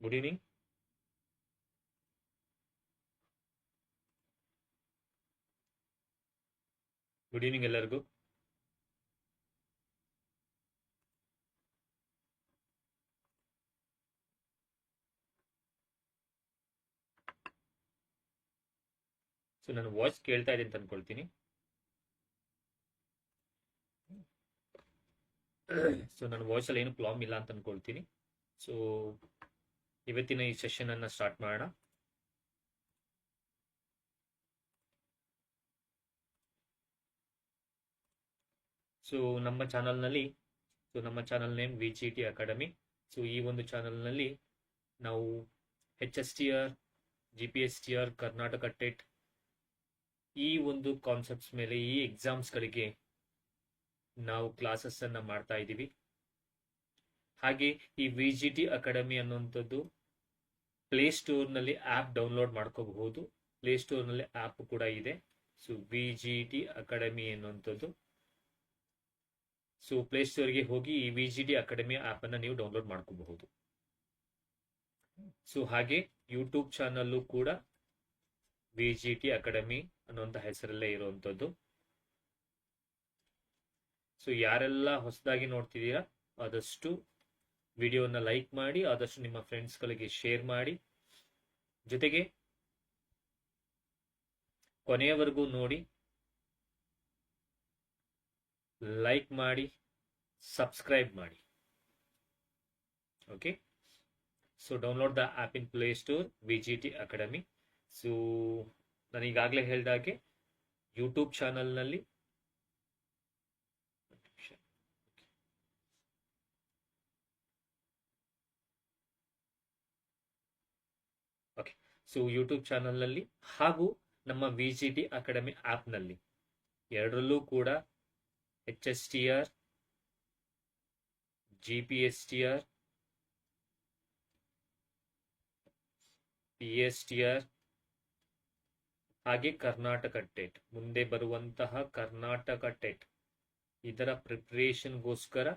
Good evening. Good evening ಎಲ್ಲರಿಗೂ. So ನನ್ನ voice ಕೇಳ್ತಾ ಇದೆ ಅಂತ ಅನ್ಕೊಳ್ತೀನಿ. ಸೊ ನನ್ನ ವಾಯ್ಸಲ್ಲಿ ಏನು ಪ್ರಾಬ್ಲಮ್ ಇಲ್ಲ ಅಂತ ಅನ್ಕೊಳ್ತೀನಿ. ಸೊ ಇವತ್ತಿನ ಈ ಸೆಷನ್ ಅನ್ನ ಸ್ಟಾರ್ಟ್ ಮಾಡೋಣ. ಸೊ ನಮ್ಮ channel name VGT academy. So ಈ ಒಂದು ಚಾನಲ್ನಲ್ಲಿ ನಾವು HSTR, GPSTR, ಕರ್ನಾಟಕ ಟೆಟ್ ಈ ಒಂದು ಕಾನ್ಸೆಪ್ಟ್ಸ್ ಮೇಲೆ, ಈ ಎಕ್ಸಾಮ್ಸ್ಗಳಿಗೆ ನಾವು ಕ್ಲಾಸಸ್ ಅನ್ನ ಮಾಡ್ತಾ ಇದ್ದೀವಿ. ಹಾಗೆ ಈ VGT ಅಕಾಡೆಮಿ ಅನ್ನುವಂಥದ್ದು ಪ್ಲೇಸ್ಟೋರ್ನಲ್ಲಿ ಆ್ಯಪ್ ಡೌನ್ಲೋಡ್ ಮಾಡ್ಕೋಬಹುದು. ಪ್ಲೇಸ್ಟೋರ್ನಲ್ಲಿ ಆ್ಯಪ್ ಕೂಡ ಇದೆ. ಸೊ VGT ಅಕಾಡೆಮಿ ಅನ್ನುವಂಥದ್ದು. ಸೊ ಪ್ಲೇಸ್ಟೋರ್ಗೆ ಹೋಗಿ ಈ VGT ಅಕಾಡೆಮಿ ಆ್ಯಪ್ ಅನ್ನ ನೀವು ಡೌನ್ಲೋಡ್ ಮಾಡ್ಕೋಬಹುದು. ಸೊ ಹಾಗೆ ಯೂಟ್ಯೂಬ್ ಚಾನಲ್ಲು ಕೂಡ VGT ಅಕಾಡೆಮಿ ಅನ್ನುವಂಥ ಹೆಸರಲ್ಲೇ ಇರುವಂಥದ್ದು. ಸೊ ಯಾರೆಲ್ಲ ಹೊಸದಾಗಿ ನೋಡ್ತಿದ್ದೀರಾ ಆದಷ್ಟು ವಿಡಿಯೋನ ಲೈಕ್ ಮಾಡಿ, ಆದಷ್ಟು ನಿಮ್ಮ ಫ್ರೆಂಡ್ಸ್ಗಳಿಗೆ ಶೇರ್ ಮಾಡಿ, ಜೊತೆಗೆ ಕೊನೆಯವರೆಗೂ ನೋಡಿ, ಲೈಕ್ ಮಾಡಿ, ಸಬ್ಸ್ಕ್ರೈಬ್ ಮಾಡಿ. Okay, so download the app in play store VGT academy. So ನಾನು ಈಗಾಗಲೇ ಹೇಳಿದಾಗೆ ಯೂಟ್ಯೂಬ್ ಚಾನಲ್ನಲ್ಲಿ ಯೂಟ್ಯೂಬ್ ಚಾನಲ್ನಲ್ಲಿ ಹಾಗೂ ನಮ್ಮ VGT ಅಕಾಡೆಮಿ ಆ್ಯಪ್ನಲ್ಲಿ ಎರಡರಲ್ಲೂ ಕೂಡ HSTR, GPSTR, PSTR ಹಾಗೆ ಕರ್ನಾಟಕ ಟೆಟ್, ಮುಂದೆ ಬರುವಂತಹ ಕರ್ನಾಟಕ ಟೆಟ್ ಇದರ ಪ್ರಿಪ್ರೇಷನ್ಗೋಸ್ಕರ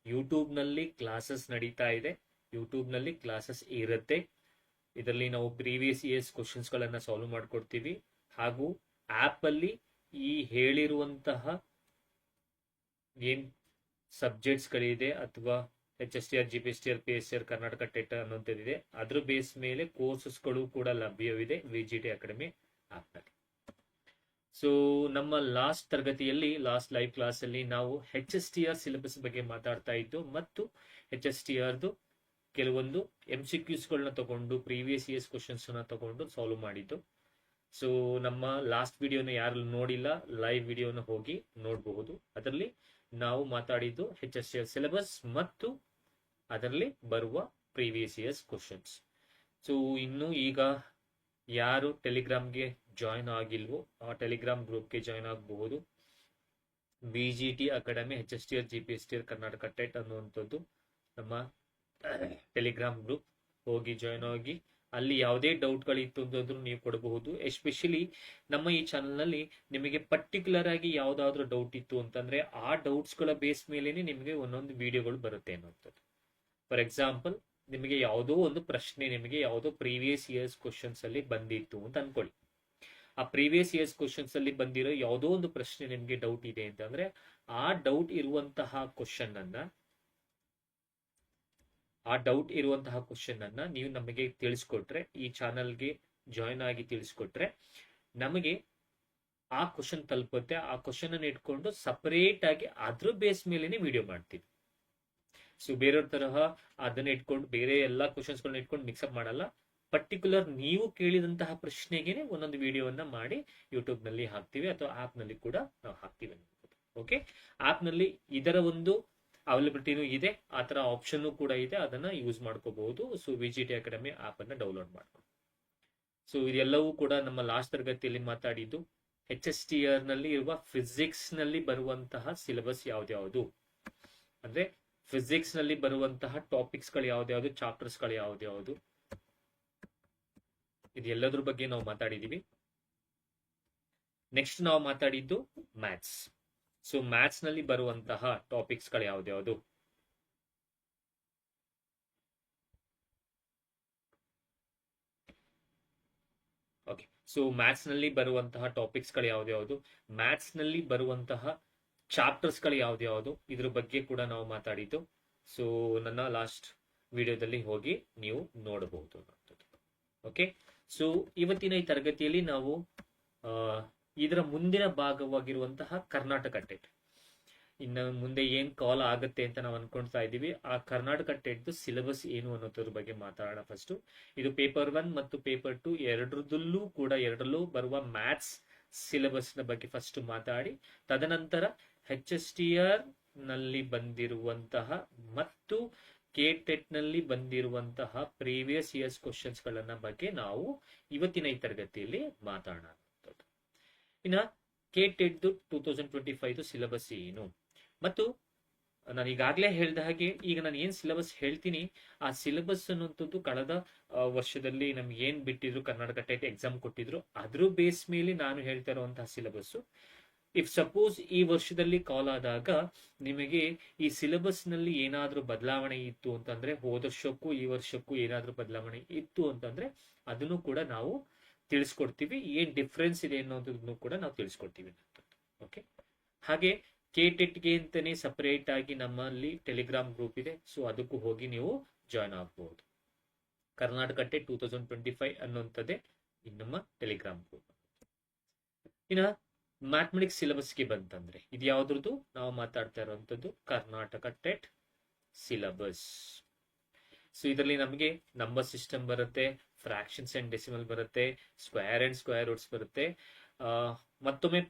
ಯೂಟ್ಯೂಬ್ನಲ್ಲಿ ಕ್ಲಾಸಸ್ ನಡೀತಾ ಇದೆ. ಯೂಟ್ಯೂಬ್ನಲ್ಲಿ ಕ್ಲಾಸಸ್ ಇರುತ್ತೆ. ಇದರಲ್ಲಿ ನಾವು ಪ್ರೀವಿಯಸ್ ಇಯರ್ಸ್ ಕ್ವಶನ್ಸ್ಗಳನ್ನು ಸಾಲ್ವ್ ಮಾಡ್ಕೊಡ್ತೀವಿ. ಹಾಗೂ ಆ್ಯಪಲ್ಲಿ ಈ ಹೇಳಿರುವಂತಹ ಏನ್ ಸಬ್ಜೆಕ್ಟ್ಸ್ಗಳಿದೆ ಅಥವಾ HSTR, GPSTR, PSTR, Karnataka TET ಅನ್ನುವಂಥದ್ದಿದೆ, ಅದ್ರ ಬೇಸ್ ಮೇಲೆ ಕೋರ್ಸಸ್ಗಳು ಕೂಡ ಲಭ್ಯವಿದೆ VGT ಅಕಾಡೆಮಿ ಆ್ಯಪ್ನಲ್ಲಿ. ಸೊ ನಮ್ಮ ಲಾಸ್ಟ್ ಲೈವ್ ಕ್ಲಾಸಲ್ಲಿ ನಾವು HSTR ಸಿಲೆಬಸ್ ಬಗ್ಗೆ ಮಾತಾಡ್ತಾ ಇದ್ದು ಮತ್ತು HSTRದು ಕೆಲವೊಂದು MCQsಗಳನ್ನ ತಗೊಂಡು ಪ್ರೀವಿಯಸ್ ಇಯರ್ಸ್ ಕ್ವಶನ್ಸ್ ತಗೊಂಡು ಸಾಲ್ವ್ ಮಾಡಿದ್ದು. ಸೊ ನಮ್ಮ ಲಾಸ್ಟ್ ವಿಡಿಯೋನ ಯಾರು ನೋಡಿಲ್ಲ, ಲೈವ್ ವಿಡಿಯೋನ ಹೋಗಿ ನೋಡಬಹುದು. ಅದರಲ್ಲಿ ನಾವು ಮಾತಾಡಿದ್ದು HSTR ಸಿಲೆಬಸ್ ಮತ್ತು ಅದರಲ್ಲಿ ಬರುವ ಪ್ರೀವಿಯಸ್ ಇಯರ್ಸ್ ಕ್ವಶನ್ಸ್. ಸೊ ಇನ್ನು ಈಗ ಯಾರು ಟೆಲಿಗ್ರಾಮ್ಗೆ ಜಾಯ್ನ್ ಆಗಿಲ್ವೋ ಆ ಟೆಲಿಗ್ರಾಮ್ ಗ್ರೂಪ್ಗೆ ಜಾಯ್ನ್ ಆಗಬಹುದು. VGT academy HSTR, GPSTR, Karnataka TET ಅನ್ನುವಂಥದ್ದು ನಮ್ಮ ಟೆಲಿಗ್ರಾಮ್ ಗ್ರೂಪ್. ಹೋಗಿ ಜಾಯ್ನ್ ಆಗಿ ಅಲ್ಲಿ ಯಾವುದೇ ಡೌಟ್ಗಳಿತ್ತು ಅಂತಂದ್ರೂ ನೀವು ಕೊಡಬಹುದು. ಎಸ್ಪೆಷಲಿ ನಮ್ಮ ಈ ಚಾನಲ್ನಲ್ಲಿ ನಿಮಗೆ ಪರ್ಟಿಕ್ಯುಲರ್ ಆಗಿ ಯಾವುದಾದ್ರೂ ಡೌಟ್ ಇತ್ತು ಅಂತಂದ್ರೆ ಆ ಡೌಟ್ಸ್ಗಳ ಬೇಸ್ ಮೇಲೇನೆ ನಿಮಗೆ ಒಂದೊಂದು ವಿಡಿಯೋಗಳು ಬರುತ್ತೆ ಅನ್ನೋಂಥದ್ದು. ಫಾರ್ ಎಕ್ಸಾಂಪಲ್, ನಿಮಗೆ ಯಾವುದೋ ಒಂದು ಪ್ರಶ್ನೆ ಯಾವುದೋ ಪ್ರೀವಿಯಸ್ ಇಯರ್ಸ್ ಕ್ವಶನ್ಸ್ ಅಲ್ಲಿ ಬಂದಿತ್ತು ಅಂತ ಅನ್ಕೊಳ್ಳಿ. ಆ ಪ್ರೀವಿಯಸ್ ಇಯರ್ಸ್ ಕ್ವಶನ್ಸ್ ಅಲ್ಲಿ ಬಂದಿರೋ ಯಾವುದೋ ಒಂದು ಪ್ರಶ್ನೆ ನಿಮಗೆ ಡೌಟ್ ಇದೆ ಅಂತಂದ್ರೆ ಆ ಡೌಟ್ ಇರುವಂತಹ ಕ್ವಶನ್ ಅನ್ನ ನೀವು ನಮಗೆ ತಿಳಿಸ್ಕೊಟ್ರೆ, ಈ ಚಾನಲ್ಗೆ ಜಾಯ್ನ್ ಆಗಿ ತಿಳಿಸ್ಕೊಟ್ರೆ ನಮಗೆ ಆ ಕ್ವಶನ್ ತಲುಪುತ್ತೆ. ಆ ಕ್ವಶನ್ ಅನ್ನು ಇಟ್ಕೊಂಡು ಸಪರೇಟ್ ಆಗಿ ಅದ್ರ ಬೇಸ್ ಮೇಲೆನೆ ವಿಡಿಯೋ ಮಾಡ್ತೀವಿ. ಸೊ ಬೇರೆಯವ್ರ ತರಹ ಅದನ್ನ ಇಟ್ಕೊಂಡು ಬೇರೆ ಎಲ್ಲಾ ಕ್ವಶನ್ಸ್ಗಳನ್ನ ಇಟ್ಕೊಂಡು ಮಿಕ್ಸಪ್ ಮಾಡಲ್ಲ. ಪರ್ಟಿಕ್ಯುಲರ್ ನೀವು ಕೇಳಿದಂತಹ ಪ್ರಶ್ನೆಗೆ ಒಂದೊಂದು ವಿಡಿಯೋವನ್ನ ಮಾಡಿ ಯೂಟ್ಯೂಬ್ ನಲ್ಲಿ ಹಾಕ್ತಿವಿ ಅಥವಾ ಆಪ್ ನಲ್ಲಿ ಕೂಡ ನಾವು ಹಾಕ್ತಿವಿ. ಓಕೆ, ಆಪ್ ನಲ್ಲಿ ಇದರ ಒಂದು ಅವೈಲಬಿಲಿಟಿನೂ ಇದೆ, ಆ ತರ ಆಪ್ಷನ್ ಕೂಡ ಇದೆ, ಅದನ್ನ ಯೂಸ್ ಮಾಡ್ಕೋಬಹುದು. ಸೊ VGT ಅಕಾಡೆಮಿ ಆಪ್ ಅನ್ನ ಡೌನ್ಲೋಡ್ ಮಾಡ್ಕೊಂಡು. ಸೊ ಇದೆಲ್ಲವೂ ಕೂಡ ನಮ್ಮ ಲಾಸ್ಟ್ ತರಗತಿಯಲ್ಲಿ ಮಾತಾಡಿದ್ದು HSTR ನಲ್ಲಿ ಇರುವ ಫಿಸಿಕ್ಸ್ ನಲ್ಲಿ ಬರುವಂತಹ ಸಿಲೆಬಸ್ ಯಾವ್ದ್ಯಾವುದು, ಅಂದ್ರೆ ಫಿಸಿಕ್ಸ್ ನಲ್ಲಿ ಬರುವಂತಹ ಟಾಪಿಕ್ಸ್ ಗಳು ಯಾವ್ದ್ಯಾವ್ದು, ಚಾಪ್ಟರ್ಸ್ ಗಳು ಯಾವ್ದ್ಯಾವ್ದು, ಇದೆಲ್ಲದ್ರ ಬಗ್ಗೆ ನಾವು ಮಾತಾಡಿದೀವಿ. ನೆಕ್ಸ್ಟ್ ನಾವು ಮಾತಾಡಿದ್ದು ಮ್ಯಾಥ್ಸ್. ಸೊ ಮ್ಯಾಥ್ಸ್ ನಲ್ಲಿ ಬರುವಂತಹ ಟಾಪಿಕ್ಸ್ ಗಳು ಯಾವ್ದ್ಯಾವ್ದು, ಸೊ ಮ್ಯಾಥ್ಸ್ ನಲ್ಲಿ ಬರುವಂತಹ ಟಾಪಿಕ್ಸ್ ಗಳು ಯಾವ್ದು, ಮ್ಯಾಥ್ಸ್ ನಲ್ಲಿ ಬರುವಂತಹ ಚಾಪ್ಟರ್ಸ್ ಗಳು ಯಾವ್ದು, ಇದ್ರ ಬಗ್ಗೆ ಕೂಡ ನಾವು ಮಾತಾಡಿದ್ದು. ಸೊ ನನ್ನ ಲಾಸ್ಟ್ ವಿಡಿಯೋದಲ್ಲಿ ಹೋಗಿ ನೀವು ನೋಡಬಹುದು. ಓಕೆ, ಸೊ ಇವತ್ತಿನ ಈ ತರಗತಿಯಲ್ಲಿ ನಾವು ಇದರ ಮುಂದಿನ ಭಾಗವಾಗಿರುವಂತಹ ಕರ್ನಾಟಕ ಟೆಟ್, ಇನ್ನು ಮುಂದೆ ಏನ್ ಕಾಲ್ ಆಗುತ್ತೆ ಅಂತ ನಾವು ಅನ್ಕೊಳ್ತಾ ಇದೀವಿ. ಆ ಕರ್ನಾಟಕ ಟೆಟ್ ಸಿಲೆಬಸ್ ಏನು ಅನ್ನೋದ್ರ ಬಗ್ಗೆ ಮಾತಾಡೋಣ. ಫಸ್ಟ್ ಇದು ಪೇಪರ್ 1 ಮತ್ತು ಪೇಪರ್ 2 ಎರಡರಲ್ಲೂ ಬರುವ ಮ್ಯಾಥ್ಸ್ ಸಿಲೆಬಸ್ ನ ಬಗ್ಗೆ ಫಸ್ಟ್ ಮಾತಾಡಿ, ತದನಂತರ HSTR ನಲ್ಲಿ ಬಂದಿರುವಂತಹ ಮತ್ತು KTET ನಲ್ಲಿ ಬಂದಿರುವಂತಹ ಪ್ರೀವಿಯಸ್ ಇಯರ್ಸ್ ಕ್ವಶನ್ಸ್ ಗಳನ್ನ ಬಗ್ಗೆ ನಾವು ಇವತ್ತಿನ ಈ ತರಗತಿಯಲ್ಲಿ ಮಾತಾಡೋಣ. ಇನ್ನ KTET 2025 ಸಿಲೆಬಸ್ ಏನು, ಮತ್ತು ನಾನು ಈಗಾಗಲೇ ಹೇಳಿದ ಹಾಗೆ ಈಗ ನಾನು ಏನ್ ಸಿಲೆಬಸ್ ಹೇಳ್ತೀನಿ ಆ ಸಿಲೆಬಸ್ ಅನ್ನುವಂಥದ್ದು ಕಳೆದ ವರ್ಷದಲ್ಲಿ ನಮ್ಗೆ ಏನ್ ಬಿಟ್ಟಿದ್ರು, ಕರ್ನಾಟಕ ಟೆಟ್ ಎಕ್ಸಾಮ್ ಕೊಟ್ಟಿದ್ರು, ಅದ್ರ ಬೇಸ್ ಮೇಲೆ ನಾನು ಹೇಳ್ತಾ ಇರುವಂತಹ ಸಿಲೆಬಸ್. ಇಫ್ ಸಪೋಸ್ ಈ ವರ್ಷದಲ್ಲಿ ಕಾಲ್ ಆದಾಗ ನಿಮಗೆ ಈ ಸಿಲೆಬಸ್ ನಲ್ಲಿ ಏನಾದ್ರೂ ಬದಲಾವಣೆ ಇತ್ತು ಅಂತಂದ್ರೆ, ಹೋದ ವರ್ಷಕ್ಕೂ ಈ ವರ್ಷಕ್ಕೂ ಏನಾದ್ರೂ ಬದಲಾವಣೆ ಇತ್ತು ಅಂತಂದ್ರೆ ಅದನ್ನು ಕೂಡ ನಾವು ತಿಳಿಸ್ಕೊಡ್ತೀವಿ. ಏನ್ ಡಿಫ್ರೆನ್ಸ್ ಇದೆ ಅನ್ನೋದನ್ನು ಕೂಡ ನಾವು ತಿಳಿಸ್ಕೊಡ್ತೀವಿ. ಓಕೆ, ಹಾಗೆ KTET ಅಂತಾನೆ ಸಪರೇಟ್ ಆಗಿ ನಮ್ಮಲ್ಲಿ ಟೆಲಿಗ್ರಾಮ್ ಗ್ರೂಪ್ ಇದೆ. ಸೊ ಅದಕ್ಕೂ ಹೋಗಿ ನೀವು ಜಾಯ್ನ್ ಆಗಬಹುದು. ಕರ್ನಾಟಕ ಟೆಟ್ 2025 ಅನ್ನುವಂಥದ್ದೇ ನಮ್ಮ ಟೆಲಿಗ್ರಾಮ್ ಗ್ರೂಪ್. ಇನ್ನ ಮ್ಯಾಥಮೆಟಿಕ್ಸ್ ಸಿಲೆಬಸ್ಗೆ ಬಂತಂದ್ರೆ ಇದು ಯಾವ್ದ್ರದ್ದು ನಾವು ಮಾತಾಡ್ತಾ ಇರುವಂತದ್ದು ಕರ್ನಾಟಕ ಟೆಟ್ ಸಿಲೆಬಸ್. ಸೊ ಇದರಲ್ಲಿ ನಮಗೆ ನಂಬರ್ ಸಿಸ್ಟಮ್ ಬರುತ್ತೆ, ಫ್ರಾಕ್ಷನ್ಸ್ ಅಂಡ್ ಡೆಸಿಮಲ್ ಬರುತ್ತೆ, ಸ್ಕ್ವೇರ್ ಅಂಡ್ ಸ್ಕ್ವೇರ್ ರೂಟ್ಸ್ ಬರುತ್ತೆ. ಮತ್ತೊಮ್ಮೆ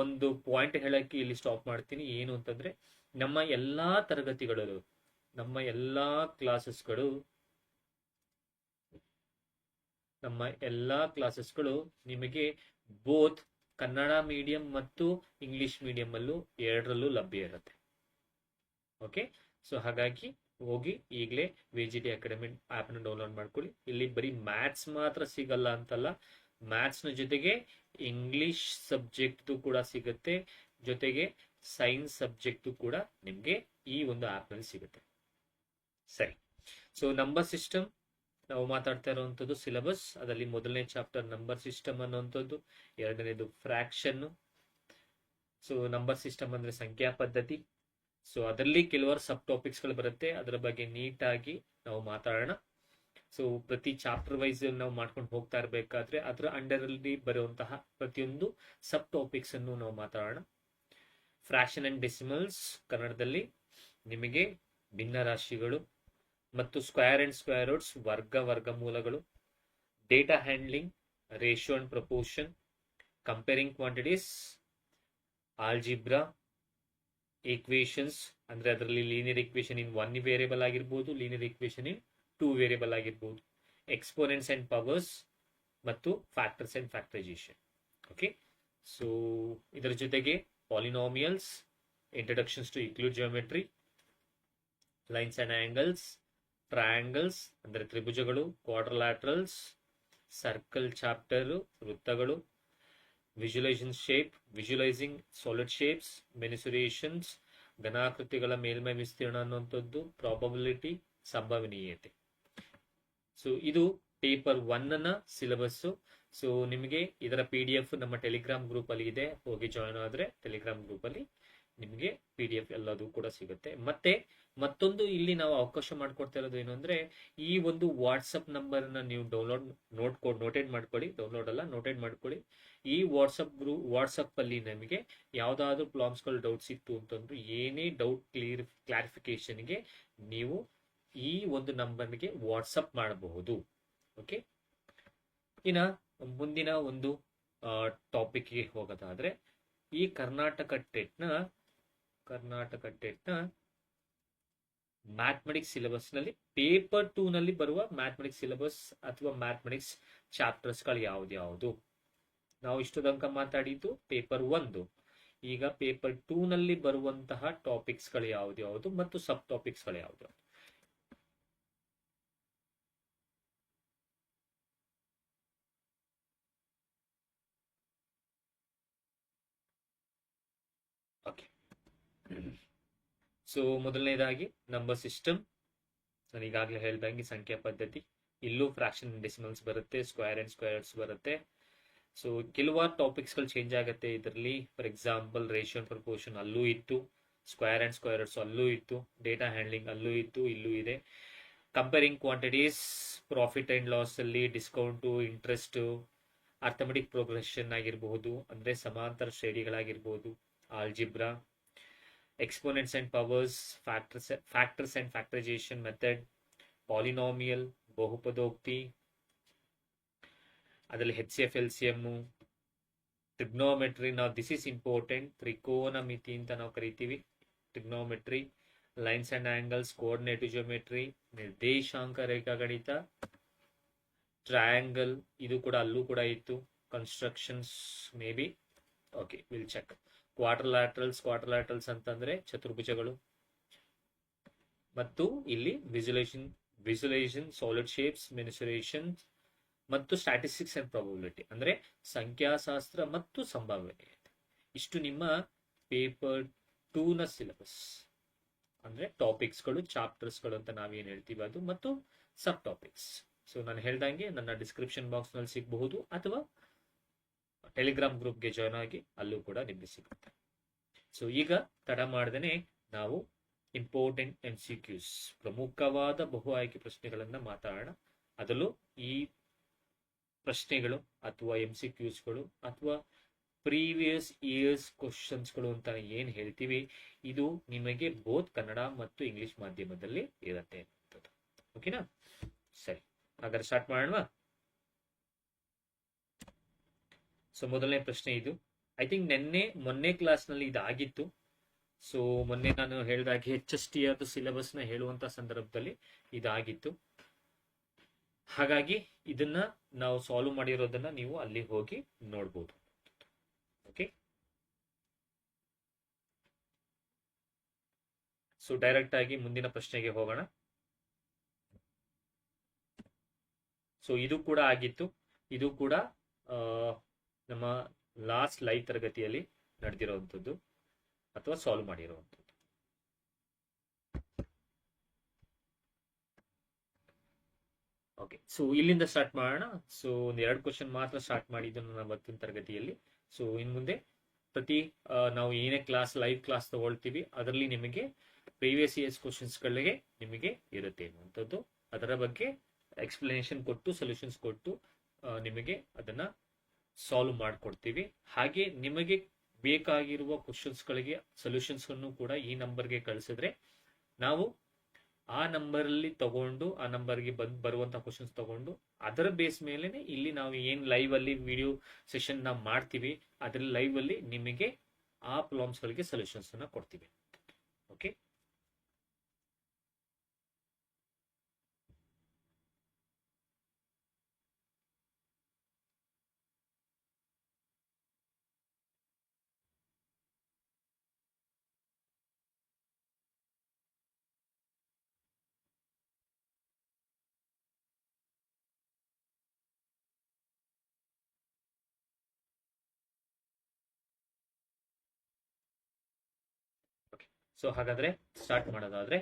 ಒಂದು ಪಾಯಿಂಟ್ ಹೇಳಕ್ಕೆ ಇಲ್ಲಿ ಸ್ಟಾಪ್ ಮಾಡ್ತೀನಿ. ಏನು ಅಂತಂದ್ರೆ ನಮ್ಮ ಎಲ್ಲಾ ತರಗತಿಗಳಲ್ಲೂ, ನಮ್ಮ ಎಲ್ಲಾ ಕ್ಲಾಸಸ್ಗಳು ನಿಮಗೆ ಬೋತ್ ಕನ್ನಡ ಮೀಡಿಯಂ ಮತ್ತು ಇಂಗ್ಲಿಷ್ ಮೀಡಿಯಂ ಅಲ್ಲೂ ಎರಡರಲ್ಲೂ ಲಭ್ಯ ಇರುತ್ತೆ. ಓಕೆ, ಸೊ ಹಾಗಾಗಿ ಹೋಗಿ ಈಗಲೇ VGT ಅಕಾಡೆಮಿ ಆಪ್ ನ ಡೌನ್ಲೋಡ್ ಮಾಡ್ಕೊಳ್ಳಿ. ಇಲ್ಲಿ ಬರೀ ಮ್ಯಾಥ್ಸ್ ಮಾತ್ರ ಸಿಗಲ್ಲ ಅಂತಲ್ಲ, ಮ್ಯಾಥ್ಸ್ ನ ಜೊತೆಗೆ ಇಂಗ್ಲಿಷ್ ಸಬ್ಜೆಕ್ಟ್ ಕೂಡ ಸಿಗುತ್ತೆ, ಜೊತೆಗೆ ಸೈನ್ಸ್ ಸಬ್ಜೆಕ್ಟ್ ಕೂಡ ನಿಮ್ಗೆ ಈ ಒಂದು ಆಪ್ ನಲ್ಲಿ ಸಿಗುತ್ತೆ. ಸರಿ, ಸೊ ನಂಬರ್ ಸಿಸ್ಟಮ್ ನಾವು ಮಾತಾಡ್ತಾ ಇರುವಂತದ್ದು ಸಿಲೆಬಸ್. ಅದರಲ್ಲಿ ಮೊದಲನೇ ಚಾಪ್ಟರ್ ನಂಬರ್ ಸಿಸ್ಟಮ್ ಅನ್ನುವಂಥದ್ದು, ಎರಡನೇದು ಫ್ರಾಕ್ಷನ್. ಸೊ ನಂಬರ್ ಸಿಸ್ಟಮ್ ಅಂದ್ರೆ ಸಂಖ್ಯಾ ಪದ್ಧತಿ. ಸೊ ಅದರಲ್ಲಿ ಕೆಲವರು ಸಬ್ ಟಾಪಿಕ್ಸ್ ಗಳು ಬರುತ್ತೆ, ಅದರ ಬಗ್ಗೆ ನೀಟಾಗಿ ನಾವು ಮಾತಾಡೋಣ. ಸೊ ಪ್ರತಿ ಚಾಪ್ಟರ್ ವೈಸ್ ನಾವು ಮಾಡ್ಕೊಂಡು ಹೋಗ್ತಾ ಇರಬೇಕಾದ್ರೆ ಅದರ ಅಂಡರ್ ಅಲ್ಲಿ ಬರುವಂತಹ ಪ್ರತಿಯೊಂದು ಸಬ್ ಟಾಪಿಕ್ಸ್ ಅನ್ನು ನಾವು ಮಾತಾಡೋಣ. ಫ್ರಾಕ್ಷನ್ ಅಂಡ್ ಡೆಸಿಮಲ್ಸ್ ಕನ್ನಡದಲ್ಲಿ ನಿಮಗೆ ಭಿನ್ನ ರಾಶಿಗಳು ಮತ್ತು ಸ್ಕ್ವೇರ್ ಅಂಡ್ ಸ್ಕ್ವೇರ್ ರೂಟ್ಸ್ ವರ್ಗಮೂಲಗಳು, data handling, ratio and proportion, comparing quantities, algebra, equations ಅಂದ್ರೆ ಅದರಲ್ಲಿ ಲೀನಿಯರ್ ಈಕ್ವೇಶನ್ ಇನ್ 1 ವೇರಿಯಬಲ್ ಆಗಿರ್ಬೋದು, ಲೀನಿಯರ್ ಈಕ್ವೇಶನ್ ಇನ್ 2 ವೇರಿಯಬಲ್ ಆಗಿರ್ಬೋದು, ಎಕ್ಸ್ಪೋನೆಂಟ್ಸ್ ಅಂಡ್ ಪವರ್ಸ್ ಮತ್ತು factors and factorisation. Okay, so ಇದರ ಜೊತೆಗೆ polynomials, introductions to Euclid geometry, lines and angles, triangles ಅಂದ್ರೆ ತ್ರಿಭುಜಗಳು, quadrilaterals, circle chapter ವೃತ್ತಗಳು, ವಿಜುವಲೈಸಿಂಗ್ ಸಾಲಿಡ್ ಶೇಪ್ಸ್, ಮೆನಿಸುರೇಷನ್ಸ್, ಘನಾಕೃತಿಗಳ ಮೇಲ್ಮೈ ವಿಸ್ತೀರ್ಣ ಅನ್ನುವಂಥದ್ದು, ಪ್ರಾಬಬಿಲಿಟಿ, ಸಂಭವನೀಯತೆ. ಸೊ ಇದು ಪೇಪರ್ 1 ನ ಸಿಲೆಬಸ್. ಸೊ ನಿಮಗೆ ಇದರ PDF ನಮ್ಮ ಟೆಲಿಗ್ರಾಮ್ ಗ್ರೂಪ್ ಅಲ್ಲಿ ಇದೆ, ಹೋಗಿ ಜಾಯ್ನ್ ಆದ್ರೆ ಟೆಲಿಗ್ರಾಮ್ ಗ್ರೂಪ್ ಅಲ್ಲಿ ನಿಮಗೆ PDF ಎಲ್ಲದೂ ಕೂಡ ಸಿಗುತ್ತೆ. ಮತ್ತೆ ಮತ್ತೊಂದು ಇಲ್ಲಿ ನಾವು ಅವಕಾಶ ಮಾಡ್ಕೊಡ್ತಾ ಇರೋದು ಏನು ಅಂದ್ರೆ, ಈ ಒಂದು ವಾಟ್ಸಪ್ ನಂಬರ್ ನ ನೀವು ನೋಟೆಡ್ ಮಾಡ್ಕೊಳ್ಳಿ. ಈ ವಾಟ್ಸಪ್ ಅಲ್ಲಿ ನಮಗೆ ಯಾವ್ದಾದ್ರು ಪ್ರಾಬ್ಲಮ್ಸ್ ಗಳು ಡೌಟ್ಸ್ ಇತ್ತು ಅಂತಂದ್ರು, ಏನೇ ಡೌಟ್ ಕ್ಲಾರಿಫಿಕೇಶನ್ಗೆ ನೀವು ಈ ಒಂದು ನಂಬರ್ಗೆ ವಾಟ್ಸಪ್ ಮಾಡಬಹುದು. ಓಕೆ, ಇನ್ನ ಮುಂದಿನ ಒಂದು ಟಾಪಿಕ್ಗೆ ಹೋಗೋದಾದ್ರೆ, ಈ ಕರ್ನಾಟಕ ಟೆಟ್ ನ ಮ್ಯಾಥಮೆಟಿಕ್ಸ್ ಸಿಲೆಬಸ್ ನಲ್ಲಿ ಪೇಪರ್ 2 ನಲ್ಲಿ ಬರುವ ಮ್ಯಾಥಮೆಟಿಕ್ಸ್ ಸಿಲೆಬಸ್ ಅಥವಾ ಮ್ಯಾಥಮೆಟಿಕ್ಸ್ ಚಾಪ್ಟರ್ಸ್ ಗಳು ಯಾವ್ದು. ನಾವು ಇಷ್ಟು ತನಕ ಮಾತಾಡಿದ್ದು ಪೇಪರ್ 1. ಈಗ ಪೇಪರ್ 2 ನಲ್ಲಿ ಬರುವಂತಹ ಟಾಪಿಕ್ಸ್ ಗಳು ಯಾವ್ದು ಮತ್ತು ಸಬ್ ಟಾಪಿಕ್ಸ್ ಗಳು ಯಾವ್ದು. ಓಕೆ, ಸೊ ಮೊದಲನೇದಾಗಿ ನಂಬರ್ ಸಿಸ್ಟಮ್. ನಾನು ಈಗಾಗಲೇ ಹೇಳ್ದಂಗೆ ಸಂಖ್ಯಾ ಪದ್ಧತಿ. ಇಲ್ಲೂ ಫ್ರಾಕ್ಷನ್ ಡೆಸಿಮಲ್ಸ್ ಬರುತ್ತೆ, ಸ್ಕ್ವೇರ್ ಅಂಡ್ ಸ್ಕ್ವೇರ್ ರೂಟ್ಸ್ ಬರುತ್ತೆ, ಸೊ ಕೆಲವಾರು ಟಾಪಿಕ್ಸ್ ಗಳು ಚೇಂಜ್ ಆಗುತ್ತೆ ಇದರಲ್ಲಿ. For example ratio and proportion ಅಲ್ಲೂ ಇತ್ತು, ಸ್ಕ್ವೇರ್ ಅಂಡ್ ಸ್ಕ್ವೇರ್ ರೂಟ್ಸ್ ಅಲ್ಲೂ ಇತ್ತು, ಡೇಟಾ ಹ್ಯಾಂಡ್ಲಿಂಗ್ ಅಲ್ಲೂ ಇತ್ತು, ಇಲ್ಲೂ ಇದೆ. Comparing quantities, profit and loss ಅಲ್ಲಿ ಡಿಸ್ಕೌಂಟು, ಇಂಟ್ರೆಸ್ಟ್, ಅರ್ಥಮೆಟಿಕ್ ಪ್ರೋಗ್ರೆಷನ್ ಆಗಿರಬಹುದು, ಅಂದ್ರೆ ಸಮಾಂತರ ಶ್ರೇಣಿಗಳಾಗಿರ್ಬೋದು, algebra, exponents and powers, factors and factorisation method, polynomial, ಬಹುಪದೋಕ್ತಿ, ಅದರಲ್ಲಿ HCF LCM, ಟ್ರಿಗ್ನೋಮೆಟ್ರಿ. ನಾವು ದಿಸ್ ಇಸ್ ಇಂಪಾರ್ಟೆಂಟ್, ತ್ರಿಕೋನ ಮಿತಿ ಅಂತ ನಾವು ಕರಿತೀವಿ. Trigonometry, lines and angles, coordinative geometry, ನಿರ್ದೇಶಾಂಕ ರೇಖಾಗಣಿತ, ಟ್ರಯಾಂಗಲ್, ಇದು ಕೂಡ ಅಲ್ಲೂ ಕೂಡ ಇತ್ತು. Constructions may be, okay will check. Quadrilaterals ಅಂತಂದ್ರೆ ಚತುರ್ಭುಜಗಳು. ಮತ್ತು ಇಲ್ಲಿ ವಿಜುವಲೈಸೇಷನ್, ಸಾಲಿಡ್ ಶೇಪ್ಸ್, ಮೆನ್ಸುರೇಷನ್ ಮತ್ತು ಸ್ಟ್ಯಾಟಿಸ್ಟಿಕ್ಸ್ ಅಂಡ್ ಪ್ರಾಬಬಿಲಿಟಿ, ಅಂದ್ರೆ ಸಂಖ್ಯಾಶಾಸ್ತ್ರ ಮತ್ತು ಸಂಭಾವ್ಯತೆ. ಇಷ್ಟು ನಿಮ್ಮ ಪೇಪರ್ 2 ನ ಸಿಲೆಬಸ್, ಅಂದ್ರೆ ಟಾಪಿಕ್ಸ್ಗಳು, ಚಾಪ್ಟರ್ಸ್ಗಳು ಅಂತ ನಾವೇನ್ ಹೇಳ್ತೀವಿ ಅದು, ಮತ್ತು ಸಬ್ ಟಾಪಿಕ್ಸ್. ಸೊ ನಾನು ಹೇಳ್ದಂಗೆ ನನ್ನ ಡಿಸ್ಕ್ರಿಪ್ಷನ್ ಬಾಕ್ಸ್ ನಲ್ಲಿ ಸಿಗಬಹುದು, ಅಥವಾ ಟೆಲಿಗ್ರಾಮ್ ಗ್ರೂಪ್ಗೆ ಜಾಯ್ನ್ ಆಗಿ ಅಲ್ಲೂ ಕೂಡ ನಿಮಗೆ ಸಿಗುತ್ತೆ. ಸೊ ಈಗ ತಡ ಮಾಡದೇನೆ ನಾವು ಇಂಪಾರ್ಟೆಂಟ್ MCQs, ಪ್ರಮುಖವಾದ ಬಹು ಆಯ್ಕೆ ಪ್ರಶ್ನೆಗಳನ್ನ ಮಾತಾಡೋಣ. ಅದರಲ್ಲೂ ಈ ಪ್ರಶ್ನೆಗಳು ಅಥವಾ MCQsಗಳು ಅಥವಾ ಪ್ರೀವಿಯಸ್ ಇಯರ್ಸ್ ಕ್ವಶನ್ಸ್ಗಳು ಅಂತ ಏನ್ ಹೇಳ್ತೀವಿ, ಇದು ನಿಮಗೆ ಬೋತ್ ಕನ್ನಡ ಮತ್ತು ಇಂಗ್ಲಿಷ್ ಮಾಧ್ಯಮದಲ್ಲಿ ಇರುತ್ತೆ. ಓಕೆನಾ? ಸರಿ, ಹಾಗಾದ್ರೆ ಸ್ಟಾರ್ಟ್ ಮಾಡೋಣ. ಸೊ ಮೊದಲನೇ ಪ್ರಶ್ನೆ ಇದು. ಐ ಥಿಂಕ್ ಮೊನ್ನೆ ಕ್ಲಾಸ್ ನಲ್ಲಿ ಇದಾಗಿತ್ತು. ಸೊ ಮೊನ್ನೆ ನಾನು ಹೇಳಿದಾಗೆ HST ಅದು ಸಿಲೆಬಸ್ ನ ಹೇಳುವಂತ ಸಂದರ್ಭದಲ್ಲಿ ಇದಾಗಿತ್ತು. ಹಾಗಾಗಿ ಇದನ್ನ ನಾವು ಸಾಲ್ವ್ ಮಾಡಿರೋದನ್ನ ನೀವು ಅಲ್ಲಿ ಹೋಗಿ ನೋಡ್ಬೋದು. ಓಕೆ, ಸೊ ಡೈರೆಕ್ಟ್ ಆಗಿ ಮುಂದಿನ ಪ್ರಶ್ನೆಗೆ ಹೋಗೋಣ. ಸೊ ಇದು ಕೂಡ ಆಗಿತ್ತು. ಇದು ಕೂಡ ನಮ್ಮ ಲಾಸ್ಟ್ ಲೈವ್ ತರಗತಿಯಲ್ಲಿ ನಡೆದಿರುವಂಥದ್ದು ಅಥವಾ ಸಾಲ್ವ್ ಮಾಡಿರುವಂಥದ್ದು. ಓಕೆ, ಸೊ ಇಲ್ಲಿಂದ ಸ್ಟಾರ್ಟ್ ಮಾಡೋಣ. ಸೊ ಒಂದು 2 ಕ್ವಶನ್ ಮಾತ್ರ ಸ್ಟಾರ್ಟ್ ಮಾಡಿದ್ದು ನನ್ನ ಇವತ್ತಿನ ತರಗತಿಯಲ್ಲಿ. ಸೊ ಇನ್ ಮುಂದೆ ಪ್ರತಿ ನಾವು ಏನೇ ಲೈವ್ ಕ್ಲಾಸ್ ತಗೊಳ್ತೀವಿ ಅದರಲ್ಲಿ ನಿಮಗೆ ಪ್ರೀವಿಯಸ್ ಇಯರ್ಸ್ ಕ್ವಶನ್ಸ್ಗಳಿಗೆ ನಿಮಗೆ ಇರುತ್ತೆ ಅನ್ನುವಂಥದ್ದು. ಅದರ ಬಗ್ಗೆ ಎಕ್ಸ್ಪ್ಲನೇಷನ್ ಕೊಟ್ಟು, ಸೊಲ್ಯೂಷನ್ಸ್ ಕೊಟ್ಟು ನಿಮಗೆ ಅದನ್ನ ಸಾಲ್ವ್ ಮಾಡಿಕೊಡ್ತೀವಿ. ಹಾಗೆ ನಿಮಗೆ ಬೇಕಾಗಿರುವ ಕ್ವಶನ್ಸ್ಗಳಿಗೆ ಸೊಲ್ಯೂಷನ್ಸ್ ಅನ್ನು ಕೂಡ ಈ ನಂಬರ್ಗೆ ಕಳಿಸಿದ್ರೆ ನಾವು ಆ ನಂಬರ್ ಅಲ್ಲಿ ತಗೊಂಡು, ಆ ನಂಬರ್ಗೆ ಬರುವಂತಹ ಕ್ವಶನ್ಸ್ ತಗೊಂಡು ಅದರ ಬೇಸ್ ಮೇಲೆನೆ ಇಲ್ಲಿ ನಾವು ಏನ್ ಲೈವ್ ಅಲ್ಲಿ ವಿಡಿಯೋ ಸೆಷನ್ ನಾವು ಮಾಡ್ತೀವಿ, ಅದ್ರಲ್ಲಿ ಲೈವ್ ಅಲ್ಲಿ ನಿಮಗೆ ಆ ಪ್ರಾಬ್ಲಮ್ಸ್ ಗಳಿಗೆ ಸೊಲ್ಯೂಷನ್ಸ್ ಅನ್ನ ಕೊಡ್ತೀವಿ. ಓಕೆ, ಸೊ ಹಾಗಾದ್ರೆ ಸ್ಟಾರ್ಟ್ ಮಾಡೋದಾದ್ರೆ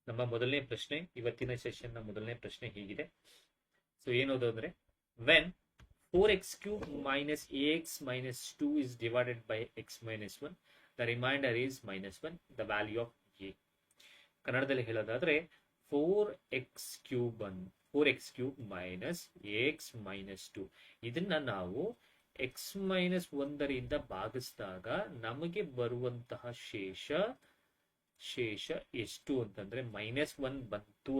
ನಮ್ಮ ಮೊದಲನೇ ಪ್ರಶ್ನೆ, ಇವತ್ತಿನ ಸೆಷನ್ ನ ಮೊದಲನೇ ಪ್ರಶ್ನೆ ಹೀಗಿದೆ. ಸೊ ಏನೋದು ಅಂದ್ರೆ, when 4x³ minus ax minus 2 is divided by x minus 1, the remainder is -1, the value of a. ಕನ್ನಡದಲ್ಲಿ ಹೇಳೋದಾದ್ರೆ 4x³ minus ax minus 2 ಇದನ್ನ ನಾವು x minus 1ರಿಂದ ಭಾಗಿಸಿದಾಗ ನಮಗೆ ಬರುವಂತಹ ಶೇಷ ಎಷ್ಟು ಅಂತಂದ್ರೆ -1 ಬಂತು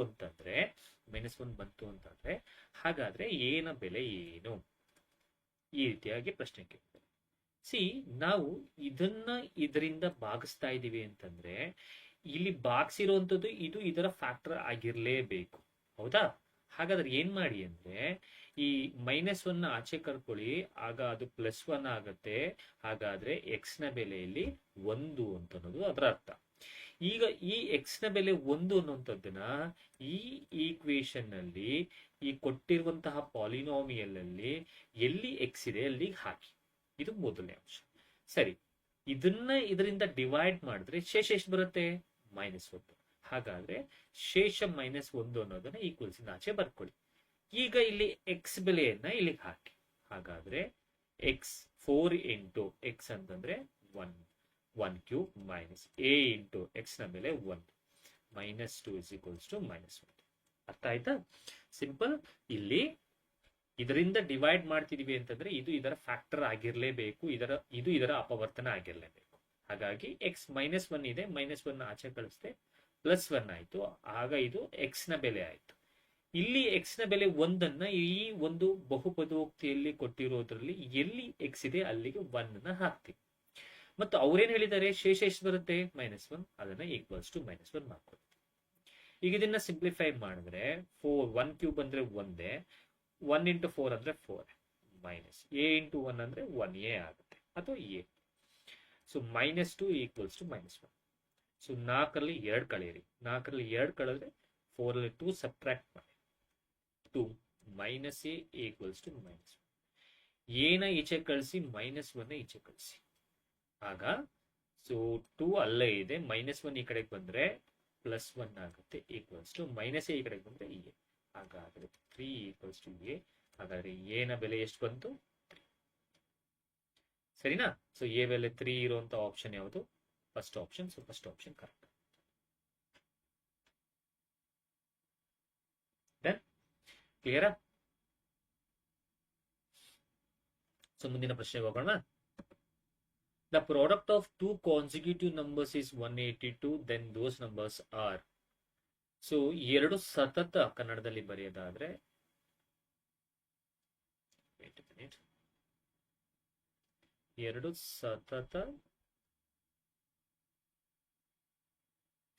ಅಂತಂದ್ರೆ, ಹಾಗಾದ್ರೆ ಏನ ಬೆಲೆ ಏನು? ಈ ರೀತಿಯಾಗಿ ಪ್ರಶ್ನೆ ಕೇಳ್ತಾರೆ. ನಾವು ಇದರಿಂದ ಭಾಗಿಸ್ತಾ ಇದೀವಿ ಅಂತಂದ್ರೆ ಇಲ್ಲಿ ಭಾಗಿಸಿರುವಂತದ್ದು ಇದು ಇದರ ಫ್ಯಾಕ್ಟರ್ ಆಗಿರ್ಲೇಬೇಕು, ಹೌದಾ? ಹಾಗಾದ್ರೆ ಏನ್ ಮಾಡಿ ಅಂದ್ರೆ ಈ -1 ಆಚೆ ಕರ್ಕೊಳ್ಳಿ, ಆಗ ಅದು +1 ಆಗತ್ತೆ. ಹಾಗಾದ್ರೆ x ನ ಬೆಲೆಯಲ್ಲಿ 1 ಅಂತ ಅನ್ನೋದು ಅದರ ಅರ್ಥ. ಈಗ ಈ x ನ ಬೆಲೆ 1 ಅನ್ನುವಂಥದ್ದನ್ನ ಈ ಈಕ್ವೇಶನ್ ನಲ್ಲಿ, ಈ ಕೊಟ್ಟಿರುವಂತಹ ಪಾಲಿನಾಮಿಯಲ್ ಅಲ್ಲಿ ಎಲ್ಲಿ x ಇದೆ ಅಲ್ಲಿ ಹಾಕಿ. ಇದು ಮೊದಲನೇ ಅಂಶ. ಸರಿ, ಇದರಿಂದ ಡಿವೈಡ್ ಮಾಡಿದ್ರೆ ಶೇಷ ಎಷ್ಟು ಬರುತ್ತೆ? -1. ಹಾಗಾದ್ರೆ ಶೇಷ -1 ಅನ್ನೋದನ್ನ ಈಕ್ವಲ್ಸ್ ಆಚೆ ಬರ್ಕೊಳ್ಳಿ. ಈಗ ಇಲ್ಲಿ x ಬೆಲೆಯನ್ನ ಇಲ್ಲಿಗೆ ಹಾಕಿ. ಹಾಗಾದ್ರೆ ಎಕ್ಸ್ 4 ಇಂಟು ಎಕ್ಸ್ ಅಂತಂದ್ರೆ 1 cube minus a into x ನ ಮೇಲೆ 1 minus 2 is equals to minus 1. ಅರ್ಥ ಆಯ್ತಾ? ಸಿಂಪಲ್. ಇಲ್ಲಿ ಇದರಿಂದ ಡಿವೈಡ್ ಮಾಡ್ತಿದೀವಿ ಅಂತಂದ್ರೆ ಇದು ಇದರ ಫ್ಯಾಕ್ಟರ್ ಆಗಿರ್ಲೇಬೇಕು, ಇದು ಇದರ ಅಪವರ್ತನ ಆಗಿರ್ಲೇಬೇಕು. ಹಾಗಾಗಿ ಎಕ್ಸ್ -1 ಇದೆ, -1 ಆಚೆ ಕಳಿಸ್ದೆ, +1 ಆಯ್ತು. ಆಗ ಇದು ಎಕ್ಸ್ ನ ಬೆಲೆ ಆಯ್ತು. ಇಲ್ಲಿ ಎಕ್ಸ್ ನ ಬೆಲೆ 1 ಈ ಒಂದು ಬಹುಪದೋಕ್ತಿಯಲ್ಲಿ ಕೊಟ್ಟಿರೋದ್ರಲ್ಲಿ ಎಲ್ಲಿ ಎಕ್ಸ್ ಇದೆ ಅಲ್ಲಿಗೆ 1 ಹಾಕ್ತೀವಿ. ಮತ್ತು ಅವ್ರೇನ್ ಹೇಳಿದ್ದಾರೆ, ಶೇಷ ಎಷ್ಟು ಬರುತ್ತೆ? -1. ಅದನ್ನ ಈಕ್ವಲ್ಸ್ ಟು -1 ಮಾಡ್ಕೊಳ್ತೀವಿ. ಈಗ ಇದನ್ನ ಸಿಂಪ್ಲಿಫೈ ಮಾಡಿದ್ರೆ 1 ಕ್ಯೂಬ್ ಅಂದ್ರೆ 1, 1 ಇಂಟು 4 ಅಂದ್ರೆ 4, ಮೈನಸ್ ಎ ಇಂಟು 1 ಅಂದ್ರೆ 1a ಆಗುತ್ತೆ, ಅಥವಾ A. So -2 equals to -1. So 4ರಲ್ಲಿ 2 ಕಳೆಯಿರಿ, 4ರಲ್ಲಿ 2 ಕಳೆದ್ರೆ 4ರಲ್ಲಿ 2 ಸಬ್ಟ್ರಾಕ್ಟ್ ಮಾಡಿ, 2 ಮೈನಸ್ ಎ ಈಕ್ವಲ್ಸ್ ಟು -1. ಏನ ಈಚೆ ಕಳಿಸಿ, -1 ಈಚೆ ಕಳಿಸಿ. ಆಗ ಸೊ 2 ಅಲ್ಲೇ ಇದೆ, -1 ಈ ಕಡೆಗೆ ಬಂದ್ರೆ +1 ಆಗುತ್ತೆ, ಈಕ್ವಲ್ಸ್ ಟು ಮೈನಸ್ ಎ ಈ ಕಡೆಗೆ ಬಂದ್ರೆ ಎ. ಹಾಗಾದ್ರೆ 3 ಈಕ್ವಲ್ಸ್ ಟು ಎ. ಹಾಗಾದ್ರೆ ಎ ನ ಬೆಲೆ ಎಷ್ಟು ಬಂತು? 3. ಸರಿನಾ? ಸೊ ಎ ಬೆಲೆ 3 ಇರುವಂತ ಆಪ್ಷನ್ ಯಾವುದು? First option. So first option correct. Then ಕ್ಲಿಯರಾ? ಸೊ ಮುಂದಿನ ಪ್ರಶ್ನೆಗೆ ಹೋಗೋಣ. The product of two consecutive numbers is 182, then those numbers are. So ಎರಡು ಸತತ, ಕನ್ನಡದಲ್ಲಿ ಬರೆಯೋದಾದ್ರೆ ಎರಡು ಸತತ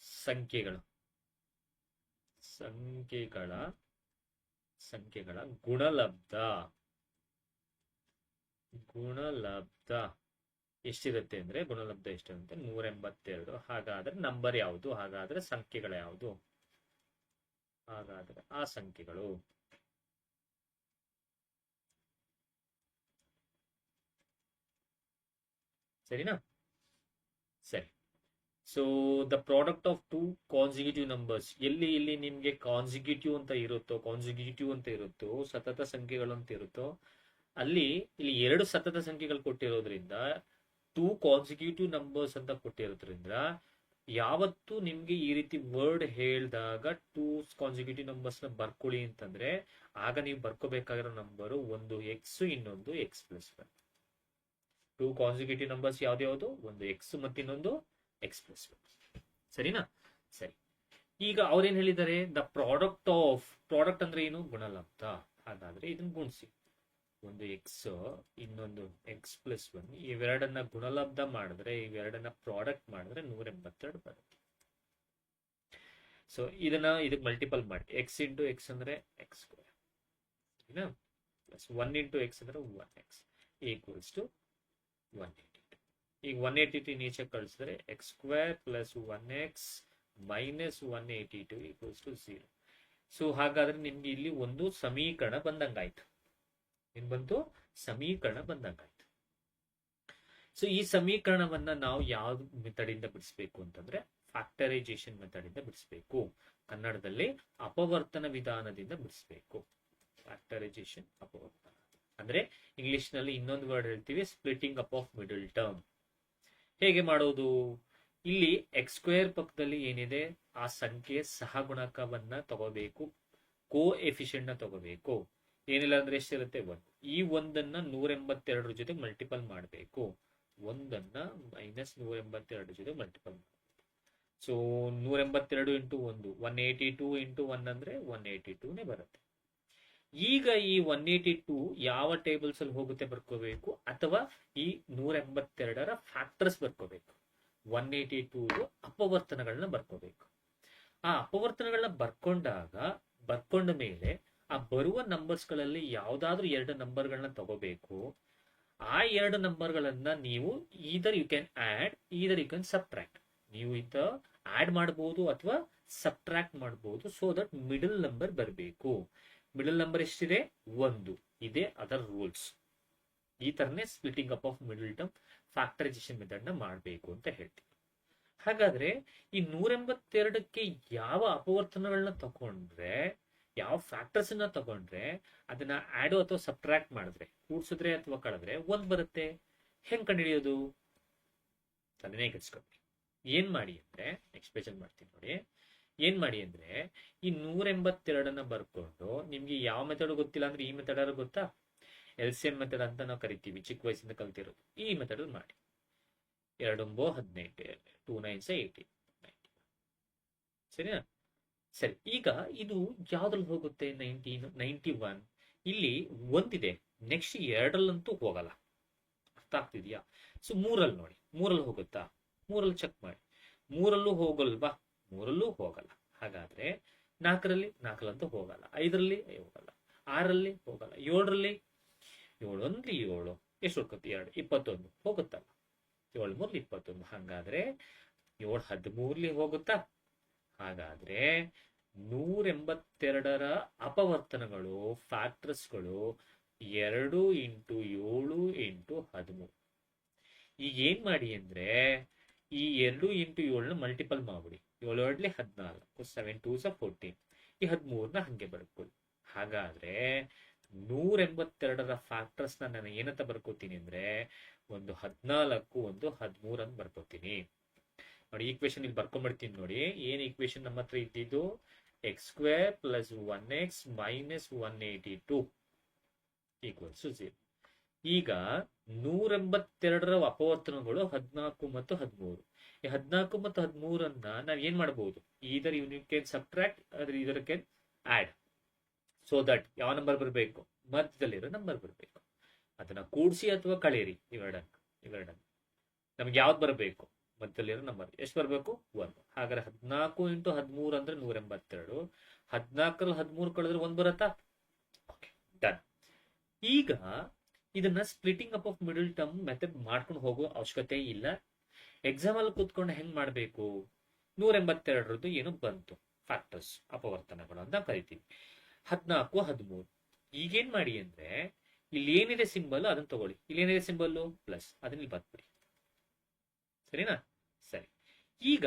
ಸಂಖ್ಯೆಗಳ ಗುಣಲಬ್ಧ ಎಷ್ಟಿರುತ್ತೆ ಅಂದ್ರೆ, ಗುಣಲಬ್ಧ ಎಷ್ಟಿರುತ್ತೆ? 182. ಹಾಗಾದ್ರೆ ನಂಬರ್ ಯಾವುದು? ಹಾಗಾದ್ರೆ ಸಂಖ್ಯೆಗಳ ಯಾವುದು? ಹಾಗಾದ್ರೆ ಆ ಸಂಖ್ಯೆಗಳು. ಸರಿನಾ? ಸರಿ. So the product of two consecutive numbers, ಇಲ್ಲಿ ನಿಮ್ಗೆ ಕಾನ್ಸಿಕ್ಯೂಟಿವ್ ಅಂತ ಇರುತ್ತೋ, ಸತತ ಸಂಖ್ಯೆಗಳು ಅಂತ ಇರುತ್ತೋ, ಇಲ್ಲಿ 2 ಸತತ ಸಂಖ್ಯೆಗಳು ಕೊಟ್ಟಿರೋದ್ರಿಂದ, 2 ಕಾನ್ಸಿಕ್ಯೂಟಿವ್ ನಂಬರ್ಸ್ ಅಂತ ಕೊಟ್ಟಿರೋದ್ರಿಂದ, ಯಾವತ್ತು ನಿಮ್ಗೆ ಈ ರೀತಿ ವರ್ಡ್ ಹೇಳಿದಾಗ 2 ಕಾನ್ಸಿಕ್ಯೂಟಿವ್ ನಂಬರ್ಸ್ ನ ಬರ್ಕೊಳ್ಳಿ ಅಂತಂದ್ರೆ, ಆಗ ನೀವು ಬರ್ಕೋಬೇಕಾಗಿರೋ ನಂಬರು ಒಂದು ಎಕ್ಸ್, ಇನ್ನೊಂದು x+1. 2 ಕಾನ್ಸಿಕ್ಯೂಟಿವ್ ನಂಬರ್ಸ್ ಯಾವ್ದು? ಒಂದು ಎಕ್ಸ್ ಮತ್ತು ಇನ್ನೊಂದು x+1. ಸರಿನಾ? ಸರಿ. ಈಗ ಅವ್ರೇನ್ ಹೇಳಿದ್ದಾರೆ? ದ ಪ್ರಾಡಕ್ಟ್ ಅಂದ್ರೆ ಏನು? ಗುಣಲಬ್ಧ. ಹಾಗಾದ್ರೆ ಇದನ್ನ ಗುಣಿಸಿ, ಒಂದು ಎಕ್ಸ್ ಇನ್ನೊಂದು x+1, ಇವೆರಡನ್ನ ಗುಣಲಬ್ಧ ಮಾಡಿದ್ರೆ, ಇವೆರಡನ್ನ ಪ್ರಾಡಕ್ಟ್ ಮಾಡಿದ್ರೆ 182 ಬರುತ್ತೆ. ಸೊ ಇದಕ್ಕೆ ಮಲ್ಟಿಪಲ್ ಮಾಡಿ, ಎಕ್ಸ್ ಇಂಟು ಎಕ್ಸ್ ಅಂದ್ರೆ x², ಪ್ಲಸ್ 1 ಇಂಟು ಎಕ್ಸ್ ಅಂದ್ರೆ 1x ಈಕ್ವಲ್ಸ್ ಟು 182. ಈಗ 182 ನೀಚೆ ಕಳಿಸಿದ್ರೆ x² plus 1x minus 182 equals to 0. So ಹಾಗಾದ್ರೆ ನಿಮ್ಗೆ ಇಲ್ಲಿ ಒಂದು ಸಮೀಕರಣ ಬಂದಂಗಾಯ್ತು. ಏನ್ ಬಂತು? ಸಮೀಕರಣ ಬಂದಂಗಾಯ್ತು. ಸೊ ಈ ಸಮೀಕರಣವನ್ನ ನಾವು ಯಾವ ಮೆಥಡ್ ಇಂದ ಬಿಡಿಸ್ಬೇಕು ಅಂತಂದ್ರೆ, ಫ್ಯಾಕ್ಟರೈಸೇಷನ್ ಮೆಥಡ್ ಇಂದ ಬಿಡಿಸ್ಬೇಕು. ಕನ್ನಡದಲ್ಲಿ ಅಪವರ್ತನ ವಿಧಾನದಿಂದ ಬಿಡಿಸ್ಬೇಕು. ಫ್ಯಾಕ್ಟರೈಸೇಷನ್, ಅಪವರ್ತನ ಅಂದ್ರೆ ಇಂಗ್ಲಿಷ್ ನಲ್ಲಿ ಇನ್ನೊಂದು ವರ್ಡ್ ಹೇಳ್ತೀವಿ, splitting up of middle term. ಹೇಗೆ ಮಾಡೋದು? ಇಲ್ಲಿ x² ಪಕ್ಕದಲ್ಲಿ ಏನಿದೆ ಆ ಸಂಖ್ಯೆ ಸಹಗುಣಕವನ್ನ ತಗೋಬೇಕು, ಕೋ ಎಫಿಷಿಯಂಟ್ ನ ತಗೋಬೇಕು. ಏನಿಲ್ಲ ಅಂದ್ರೆ ಎಷ್ಟಿರುತ್ತೆ? 1. ಈ 1ಅನ್ನ 182 ಜೊತೆ ಮಲ್ಟಿಪಲ್ ಮಾಡಬೇಕು, 1ಅನ್ನ -182 ಜೊತೆ ಮಲ್ಟಿಪಲ್ ಮಾಡಬೇಕು. ಸೊ 182 ಇಂಟು 1, 182 ಇಂಟು 1 ಅಂದ್ರೆ 182ನೇ ಬರುತ್ತೆ. ಈಗ ಈ 182 ಯಾವ ಟೇಬಲ್ಸ್ ಅಲ್ಲಿ ಹೋಗುತ್ತೆ ಬರ್ಕೋಬೇಕು, ಅಥವಾ ಈ 182ರ ಫ್ಯಾಕ್ಟರ್ಸ್ ಬರ್ಕೋಬೇಕು. 182 ಅಪವರ್ತನಗಳನ್ನ ಬರ್ಕೋಬೇಕು. ಆ ಅಪವರ್ತನಗಳನ್ನ ಬರ್ಕೊಂಡ ಮೇಲೆ ಆ ಬರುವ ನಂಬರ್ಸ್ ಗಳಲ್ಲಿ ಯಾವ್ದಾದ್ರು 2 ನಂಬರ್ಗಳನ್ನ ತಗೋಬೇಕು. ಆ 2 ನಂಬರ್ಗಳನ್ನ ನೀವು either you can add, either you can subtract. ನೀವು ಆಡ್ ಮಾಡಬಹುದು ಅಥವಾ ಸಬ್ಟ್ರಾಕ್ಟ್ ಮಾಡಬಹುದು. ಸೊ ದಟ್ ಮಿಡಲ್ ನಂಬರ್ ಬರಬೇಕು. ಮಿಡಲ್ ನಂಬರ್ ಎಷ್ಟಿದೆ? 1 ಇದೆ. ಅದರ್ ರೂಲ್ಸ್ ಈ ತರನೇ splitting up of middle term factorisation method ನ ಮಾಡಬೇಕು ಅಂತ ಹೇಳ್ತೀವಿ. ಹಾಗಾದ್ರೆ ಈ 182ಕ್ಕೆ ಯಾವ ಅಪವರ್ತನಗಳನ್ನ ತಗೊಂಡ್ರೆ ಯಾವ ಫ್ಯಾಕ್ಟರ್ಸ್ ಅನ್ನ ತಗೊಂಡ್ರೆ ಅದನ್ನ ಆಡೋ ಅಥವಾ ಸಬ್ಟ್ರಾಕ್ಟ್ ಮಾಡಿದ್ರೆ, ಕೂಡ್ಸಿದ್ರೆ ಅಥವಾ ಕಳೆದ್ರೆ ಒಂದ್ ಬರುತ್ತೆ. ಹೆಂಗ್ ಕಂಡುಹಿಡಿಯೋದು? ತಲೆನೇ ಕೆಡ್ಸ್ಕೊಳ್ರಿ. ಏನ್ ಮಾಡಿ ಅಂದ್ರೆ, ನೆಕ್ಸ್ಟ್ ಪೇಜ್ ಅಲ್ಲಿ ಮಾಡ್ತೀನಿ ನೋಡಿ. ಏನ್ ಮಾಡಿ ಅಂದ್ರೆ, ಈ 182 ಬರ್ಕೊಂಡು, ನಿಮ್ಗೆ ಯಾವ ಮೆಥಡ್ ಗೊತ್ತಿಲ್ಲ ಅಂದ್ರೆ ಈ ಮೆಥಡ್ ಆದ್ರೂ ಗೊತ್ತಾ, LCM ಮೆಥಡ್ ಅಂತ ನಾವು ಕರಿತೀವಿ, ಚಿಕ್ಕ ವಯಸ್ಸಿಂದ ಕಲ್ತಿರೋದು. ಈ ಮೆಥಡ್ ಮಾಡಿ. 2 9 18 2 9 18 ಸರಿನಾ? ಸರಿ, ಈಗ ಇದು ಯಾವ್ದ್ರಲ್ಲಿ ಹೋಗುತ್ತೆ? 91. ಇಲ್ಲಿ ಒಂದಿದೆ, ನೆಕ್ಸ್ಟ್ 2ರಲ್ಲಂತೂ ಹೋಗಲ್ಲ. ಅರ್ಥ ಆಗ್ತಿದ್ಯಾ? ಸೊ 3ರಲ್ಲಿ ನೋಡಿ, 3ರಲ್ಲಿ ಹೋಗುತ್ತಾ? 3ರಲ್ಲಿ ಚೆಕ್ ಮಾಡಿ. 3ರಲ್ಲೂ ಹೋಗಲ್ವಾ? 3ರಲ್ಲೂ ಹೋಗಲ್ಲ. ಹಾಗಾದ್ರೆ 4ರಲ್ಲಂತೂ ಹೋಗಲ್ಲ. 5ರಲ್ಲಿ ಹೋಗಲ್ಲ. 6ರಲ್ಲಿ ಹೋಗಲ್ಲ. 7ರಲ್ಲಿ 7 ಎಷ್ಟು ಹೋಗುತ್ತೆ? 2 21 ಹೋಗುತ್ತಲ್ಲ. 7 3 21. ಹಾಗಾದ್ರೆ 7 13ಲಿ ಹೋಗುತ್ತಾ? ಹಾಗಾದ್ರೆ 182ರ ಅಪವರ್ತನಗಳು, ಫ್ಯಾಕ್ಟರ್ಸ್ಗಳು 2 × 7 × 13. ಈಗ ಏನ್ ಮಾಡಿ ಅಂದ್ರೆ, ಈ 2 × 7ನ ಮಲ್ಟಿಪಲ್ ಮಾಡ್ಬಿಡಿ. 7 2 14, 7 2 14. ಈ 13ನ ಹಂಗೆ ಬರ್ಕೊಳ್ಳಿ. ಹಾಗಾದ್ರೆ 182ರ ಫ್ಯಾಕ್ಟರ್ಸ್ ನಾನು ಏನಂತ ಬರ್ಕೋತೀನಿ ಅಂದ್ರೆ, ಒಂದು 14, ಒಂದು 13 ಅಂತ ಬರ್ಕೋತೀನಿ ನೋಡಿ. ಈಕ್ವೇಶನ್ ಇಲ್ಲಿ ಬರ್ಕೊಂಡ್ಬಿಡ್ತೀನಿ ನೋಡಿ. ಏನ್ ಈಕ್ವೇಶನ್ ನಮ್ಮ ಹತ್ರ ಇದ್ದಿದ್ದು? x² + 1x - 182 = 0. ಈಗ 182ರ ಅಪವರ್ತನಗಳು 14 ಮತ್ತು 13. ಈ 14 ಮತ್ತು 13ಅನ್ನ ನಾವ್ ಏನ್ ಮಾಡಬಹುದು? ಇದರ್ ಯು ಕ್ಯಾನ್ ಸಬ್ಟ್ರಾಕ್ಟ್, ಅದ್ರ ಇದರ್ ಕ್ಯಾನ್ ಆಡ್. ಸೊ ದಟ್ ಯಾವ ನಂಬರ್ ಬರಬೇಕು? ಮಧ್ಯದಲ್ಲಿರೋ ನಂಬರ್ ಬರಬೇಕು. ಅದನ್ನ ಕೂಡಿಸಿ ಅಥವಾ ಕಳೆಯಿರಿ. ಇವೆರಡನ್ನ ನಮ್ಗೆ ಯಾವ್ದು ಬರಬೇಕು? ಮಧ್ಯದಲ್ಲಿರೋ ನಂಬರ್ ಎಷ್ಟು ಬರಬೇಕು? 1. ಹಾಗಾದ್ರೆ 14 × 13 ಅಂದ್ರೆ 182. 14ರಲ್ಲಿ 13 ಕಳೆದ್ರೆ 1 ಬರುತ್ತಾ? Okay, done. ಈಗ ಇದನ್ನ splitting up of middle term method ಮಾಡ್ಕೊಂಡು ಹೋಗೋ ಅವಶ್ಯಕತೆ ಇಲ್ಲ. ಎಕ್ಸಾಮ್ ಅಲ್ಲಿ ಕೂತ್ಕೊಂಡು ಹೆಂಗ್ ಮಾಡ್ಬೇಕು? 182ರದ್ದು ಏನು ಬಂತು? ಫ್ಯಾಕ್ಟರ್ಸ್, ಅಪವರ್ತನಗಳು ಅಂತ ಕರಿತೀವಿ. 14 13. ಈಗೇನ್ ಮಾಡಿ ಅಂದ್ರೆ, ಇಲ್ಲಿ ಏನಿದೆ ಸಿಂಬಲ್ ಅದನ್ನ ತಗೊಳ್ಳಿ. ಇಲ್ಲಿ ಏನಿದೆ ಸಿಂಬಲ್? ಪ್ಲಸ್. ಅದನ್ನ ಇಲ್ಲಿ ಬರ್ಬಿಡಿ. ಸರಿನಾ? ಸರಿ. ಈಗ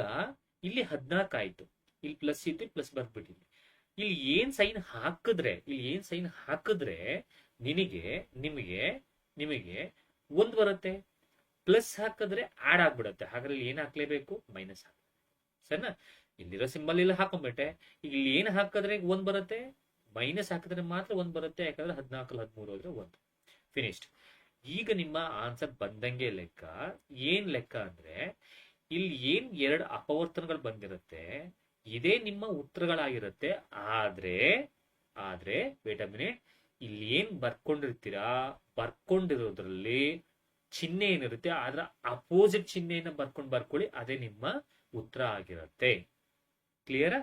ಇಲ್ಲಿ 14 ಆಯ್ತು, ಇಲ್ಲಿ ಪ್ಲಸ್ ಇತ್ತು, ಪ್ಲಸ್ ಬರ್ಬಿಟ್ಟಿದೆ. ಇಲ್ಲಿ ಏನ್ ಸೈನ್ ಹಾಕಿದ್ರೆ ನಿಮಗೆ 1 ಬರುತ್ತೆ. ಪ್ಲಸ್ ಹಾಕಿದ್ರೆ ಆಡ್ ಆಗ್ಬಿಡುತ್ತೆ. ಹಾಗಾದ್ರೆ ಇಲ್ಲಿ ಏನ್ ಹಾಕ್ಲೇಬೇಕು? ಮೈನಸ್ ಹಾಕ. ಸರಿನಾ? ಇಲ್ಲಿರೋ ಸಿಂಬಲ್ ಇಲ್ಲಿ ಹಾಕೊಂಡ್ಬಿಟ್ಟೆ. ಈಗ ಇಲ್ಲಿ ಏನ್ ಹಾಕಿದ್ರೆ 1 ಬರುತ್ತೆ? ಮೈನಸ್ ಹಾಕಿದ್ರೆ ಮಾತ್ರ 1 ಬರುತ್ತೆ. ಯಾಕಂದ್ರೆ 14 13 ಹೋದ್ರೆ 1. ಫಿನಿಶ್ಡ್. ಈಗ ನಿಮ್ಮ ಆನ್ಸರ್ ಬಂದಂಗೆ ಲೆಕ್ಕ. ಏನ್ ಲೆಕ್ಕ ಅಂದ್ರೆ, ಇಲ್ಲಿ ಏನ್ 2 ಅಪವರ್ತನಗಳು ಬಂದಿರುತ್ತೆ, ಇದೇ ನಿಮ್ಮ ಉತ್ತರಗಳಾಗಿರುತ್ತೆ. ಆದ್ರೆ ವೇಟ್ ಅ ಮಿನಿಟ್, ಇಲ್ಲಿ ಏನ್ ಬರ್ಕೊಂಡಿರೋದ್ರಲ್ಲಿ ಚಿಹ್ನೆ ಏನಿರುತ್ತೆ ಅದರ ಅಪೋಸಿಟ್ ಚಿಹ್ನೆಯನ್ನ ಬರ್ಕೊಳ್ಳಿ. ಅದೇ ನಿಮ್ಮ ಉತ್ತರ ಆಗಿರುತ್ತೆ. ಕ್ಲಿಯರಾ?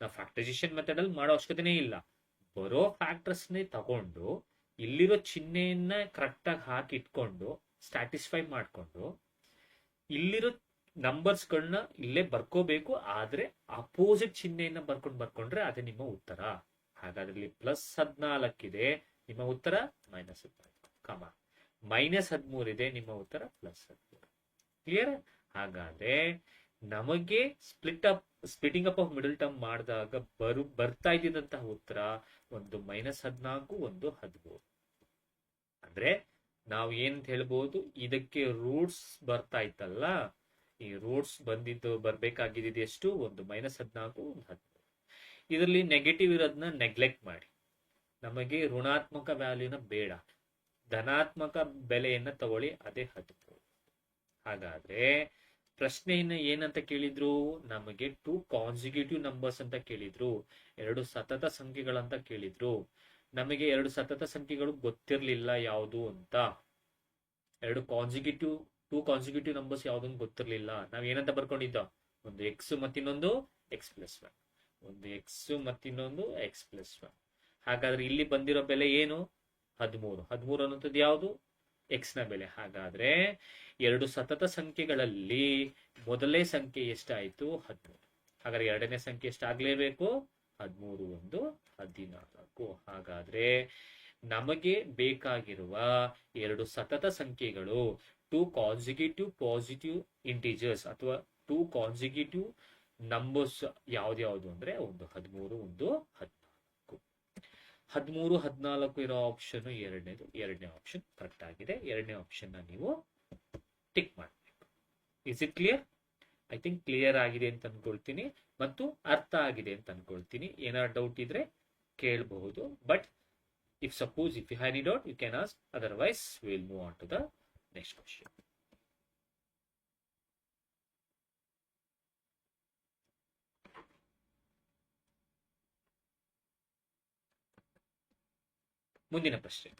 ನಾವು ಫ್ಯಾಕ್ಟರೈಸೇಷನ್ ಮೆಥಡ್ ಅಲ್ಲಿ ಮಾಡೋ ಅವಶ್ಯಕತೆನೇ ಇಲ್ಲ. ಬರೋ ಫ್ಯಾಕ್ಟರ್ಸ್ನೇ ತಗೊಂಡು ಇಲ್ಲಿರೋ ಚಿಹ್ನೆಯನ್ನ ಕರೆಕ್ಟ್ ಆಗಿ ಹಾಕಿ ಇಟ್ಕೊಂಡು ಸ್ಟ್ಯಾಟಿಸ್ಫೈ ಮಾಡ್ಕೊಂಡು ಇಲ್ಲಿರೋ ನಂಬರ್ಸ್ಗಳನ್ನ ಇಲ್ಲೇ ಬರ್ಕೋಬೇಕು. ಆದ್ರೆ ಅಪೋಸಿಟ್ ಚಿಹ್ನೆಯನ್ನ ಬರ್ಕೊಂಡ್ರೆ ಅದೇ ನಿಮ್ಮ ಉತ್ತರ. ಹಾಗಾದ್ರೆ ಇಲ್ಲಿ +14 ಇದೆ, ನಿಮ್ಮ ಉತ್ತರ -14, -13 ಇದೆ, ನಿಮ್ಮ ಉತ್ತರ +13. ಕ್ಲಿಯರ್? ಹಾಗಾದ್ರೆ ನಮಗೆ splitting up of middle term ಮಾಡಿದಾಗ ಬರ್ತಾ ಇದ್ದಂತಹ ಉತ್ತರ ಒಂದು -14, ಒಂದು 13. ಅಂದ್ರೆ ನಾವು ಏನ್ ಹೇಳ್ಬೋದು, ಇದಕ್ಕೆ ರೂಟ್ಸ್ ಬರ್ತಾ ಇತ್ತಲ್ಲ, ಈ ರೂಟ್ಸ್ ಬರ್ಬೇಕಾಗಿದ್ದು ಎಷ್ಟು? ಒಂದು -14, ಒಂದು 13. ಇದರಲ್ಲಿ ನೆಗೆಟಿವ್ ಇರೋದನ್ನ ನೆಗ್ಲೆಕ್ಟ್ ಮಾಡಿ. ನಮಗೆ ಋಣಾತ್ಮಕ ವ್ಯಾಲ್ಯೂನ ಬೇಡ, ಧನಾತ್ಮಕ ಬೆಲೆಯನ್ನ ತಗೊಳ್ಳಿ, ಅದೇ 13. ಹಾಗಾದ್ರೆ ಪ್ರಶ್ನೆಯನ್ನ ಏನಂತ ಕೇಳಿದ್ರು? ನಮಗೆ 2 ಕಾನ್ಸಿಕ್ಯೂಟಿವ್ ನಂಬರ್ಸ್ ಅಂತ ಕೇಳಿದ್ರು, 2 ಸತತ ಸಂಖ್ಯೆಗಳಂತ ಕೇಳಿದ್ರು. ನಮಗೆ 2 ಸತತ ಸಂಖ್ಯೆಗಳು ಗೊತ್ತಿರ್ಲಿಲ್ಲ ಯಾವುದು ಅಂತ. 2 ಕಾನ್ಸಿಕ್ಯೂಟಿವ್ ನಂಬರ್ಸ್ ಯಾವ್ದು ಗೊತ್ತಿರ್ಲಿಲ್ಲ. ನಾವ್ ಏನಂತ ಬರ್ಕೊಂಡಿದ್ದ? ಒಂದು x ಮತ್ತಿನ್ನೊಂದು x+1, ಒಂದು x ಮತ್ತಿನ್ನೊಂದು x+1. ಹಾಗಾದ್ರೆ ಇಲ್ಲಿ ಬಂದಿರೋ ಬೆಲೆ ಏನು? 13. 13 ಅನ್ನೋದು ಯಾವುದು? x ನ ಬೆಲೆ. ಹಾಗಾದ್ರೆ 2 ಸತತ ಸಂಖ್ಯೆಗಳಲ್ಲಿ ಮೊದಲನೇ ಸಂಖ್ಯೆ ಎಷ್ಟಾಯ್ತು? 13. ಹಾಗಾದ್ರೆ ಎರಡನೇ ಸಂಖ್ಯೆ ಎಷ್ಟಾಗ್ಲೇಬೇಕು? 13 1 14. ಹಾಗಾದ್ರೆ ನಮಗೆ ಬೇಕಾಗಿರುವ 2 ಸತತ ಸಂಖ್ಯೆಗಳು 2 ಕಾನ್ಸಿಕ್ಯೂಟಿವ್ ಪಾಸಿಟಿವ್ ಇಂಟಿಜರ್ಸ್ ಅಥವಾ 2 ಕಾನ್ಸಿಕ್ಯೂಟಿವ್ ನಂಬರ್ಸ್ ಯಾವ್ದು ಅಂದ್ರೆ ಒಂದು 13, ಒಂದು 14. 13, 14 ಇರೋ ಆಪ್ಷನ್ ಎರಡನೇ ಆಪ್ಷನ್ ಕರೆಕ್ಟ್ ಆಗಿದೆ. ಎರಡನೇ ಆಪ್ಷನ್ ನೀವು ಟಿಕ್ ಮಾಡಬೇಕು. Is it clear? I think clear ಆಗಿದೆ ಅಂತ ಅನ್ಕೊಳ್ತೀನಿ ಮತ್ತು ಅರ್ಥ ಆಗಿದೆ ಅಂತ ಅನ್ಕೊಳ್ತೀನಿ. ಏನಾದ್ರು ಡೌಟ್ ಇದ್ರೆ ಕೇಳಬಹುದು. But if you have any doubt, you can ask. Otherwise, we will move on to the next question. ಮುಂದಿನ ಪ್ರಶ್ನೆ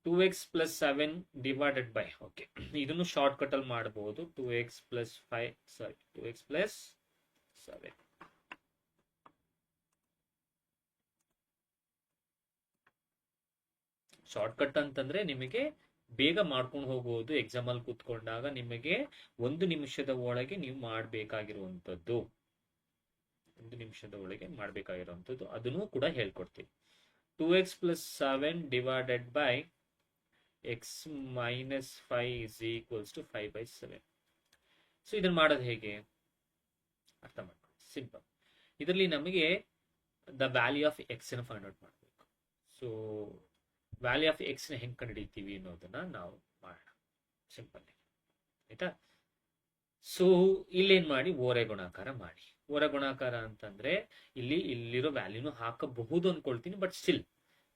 2x plus 7 divided by, okay, ಇದನ್ನು ಶಾರ್ಟ್ ಕಟ್ ಅಲ್ಲಿ ಮಾಡಬಹುದು. 2x plus 7. ಶಾರ್ಟ್ ಕಟ್ ಅಂತಂದ್ರೆ ನಿಮಗೆ ಬೇಗ ಮಾಡ್ಕೊಂಡು ಹೋಗಬಹುದು. ಎಕ್ಸಾಮ್ ಅಲ್ಲಿ ಕೂತ್ಕೊಂಡಾಗ ನಿಮಗೆ 1 ನಿಮಿಷದ ಒಳಗೆ ನೀವು ಮಾಡಬೇಕಾಗಿರುವಂತದ್ದು, 1 ನಿಮಿಷದ ಒಳಗೆ ಮಾಡಬೇಕಾಗಿರುವಂತದ್ದು, ಅದನ್ನು ಕೂಡ ಹೇಳ್ಕೊಡ್ತೀನಿ. 2x plus 7 divided by x minus 5 is equals to 5/7. So ಇದನ್ನ ಮಾಡೋದು ಹೇಗೆ ಅರ್ಥ ಮಾಡ್ಕೊಳ್ಳಿ. ಸಿಂಪಲ್. ಇದರಲ್ಲಿ ನಮಗೆ ದ ವ್ಯಾಲ್ಯೂ ಆಫ್ ಎಕ್ಸ್ ಅನ್ನು ಫೈಂಡ್ ಔಟ್ ಮಾಡಬೇಕು. ಸೊ ವ್ಯಾಲ್ಯೂ ಆಫ್ ಎಕ್ಸ್ ನ ಹೆಂಗ್ ಕಂಡುಹಿಡಿತೀವಿ ಅನ್ನೋದನ್ನ ನಾವು ಮಾಡೋಣ. ಸಿಂಪಲ್ ಆಯ್ತಾ? ಸೊ ಇಲ್ಲೇನ್ ಮಾಡಿ, ಓರೆ ಗುಣಾಕಾರ ಮಾಡಿ. ಓರೆ ಗುಣಾಕಾರ ಅಂತಂದ್ರೆ ಇಲ್ಲಿರೋ ವ್ಯಾಲ್ಯೂನು ಹಾಕಬಹುದು ಅನ್ಕೊಳ್ತೀನಿ. But still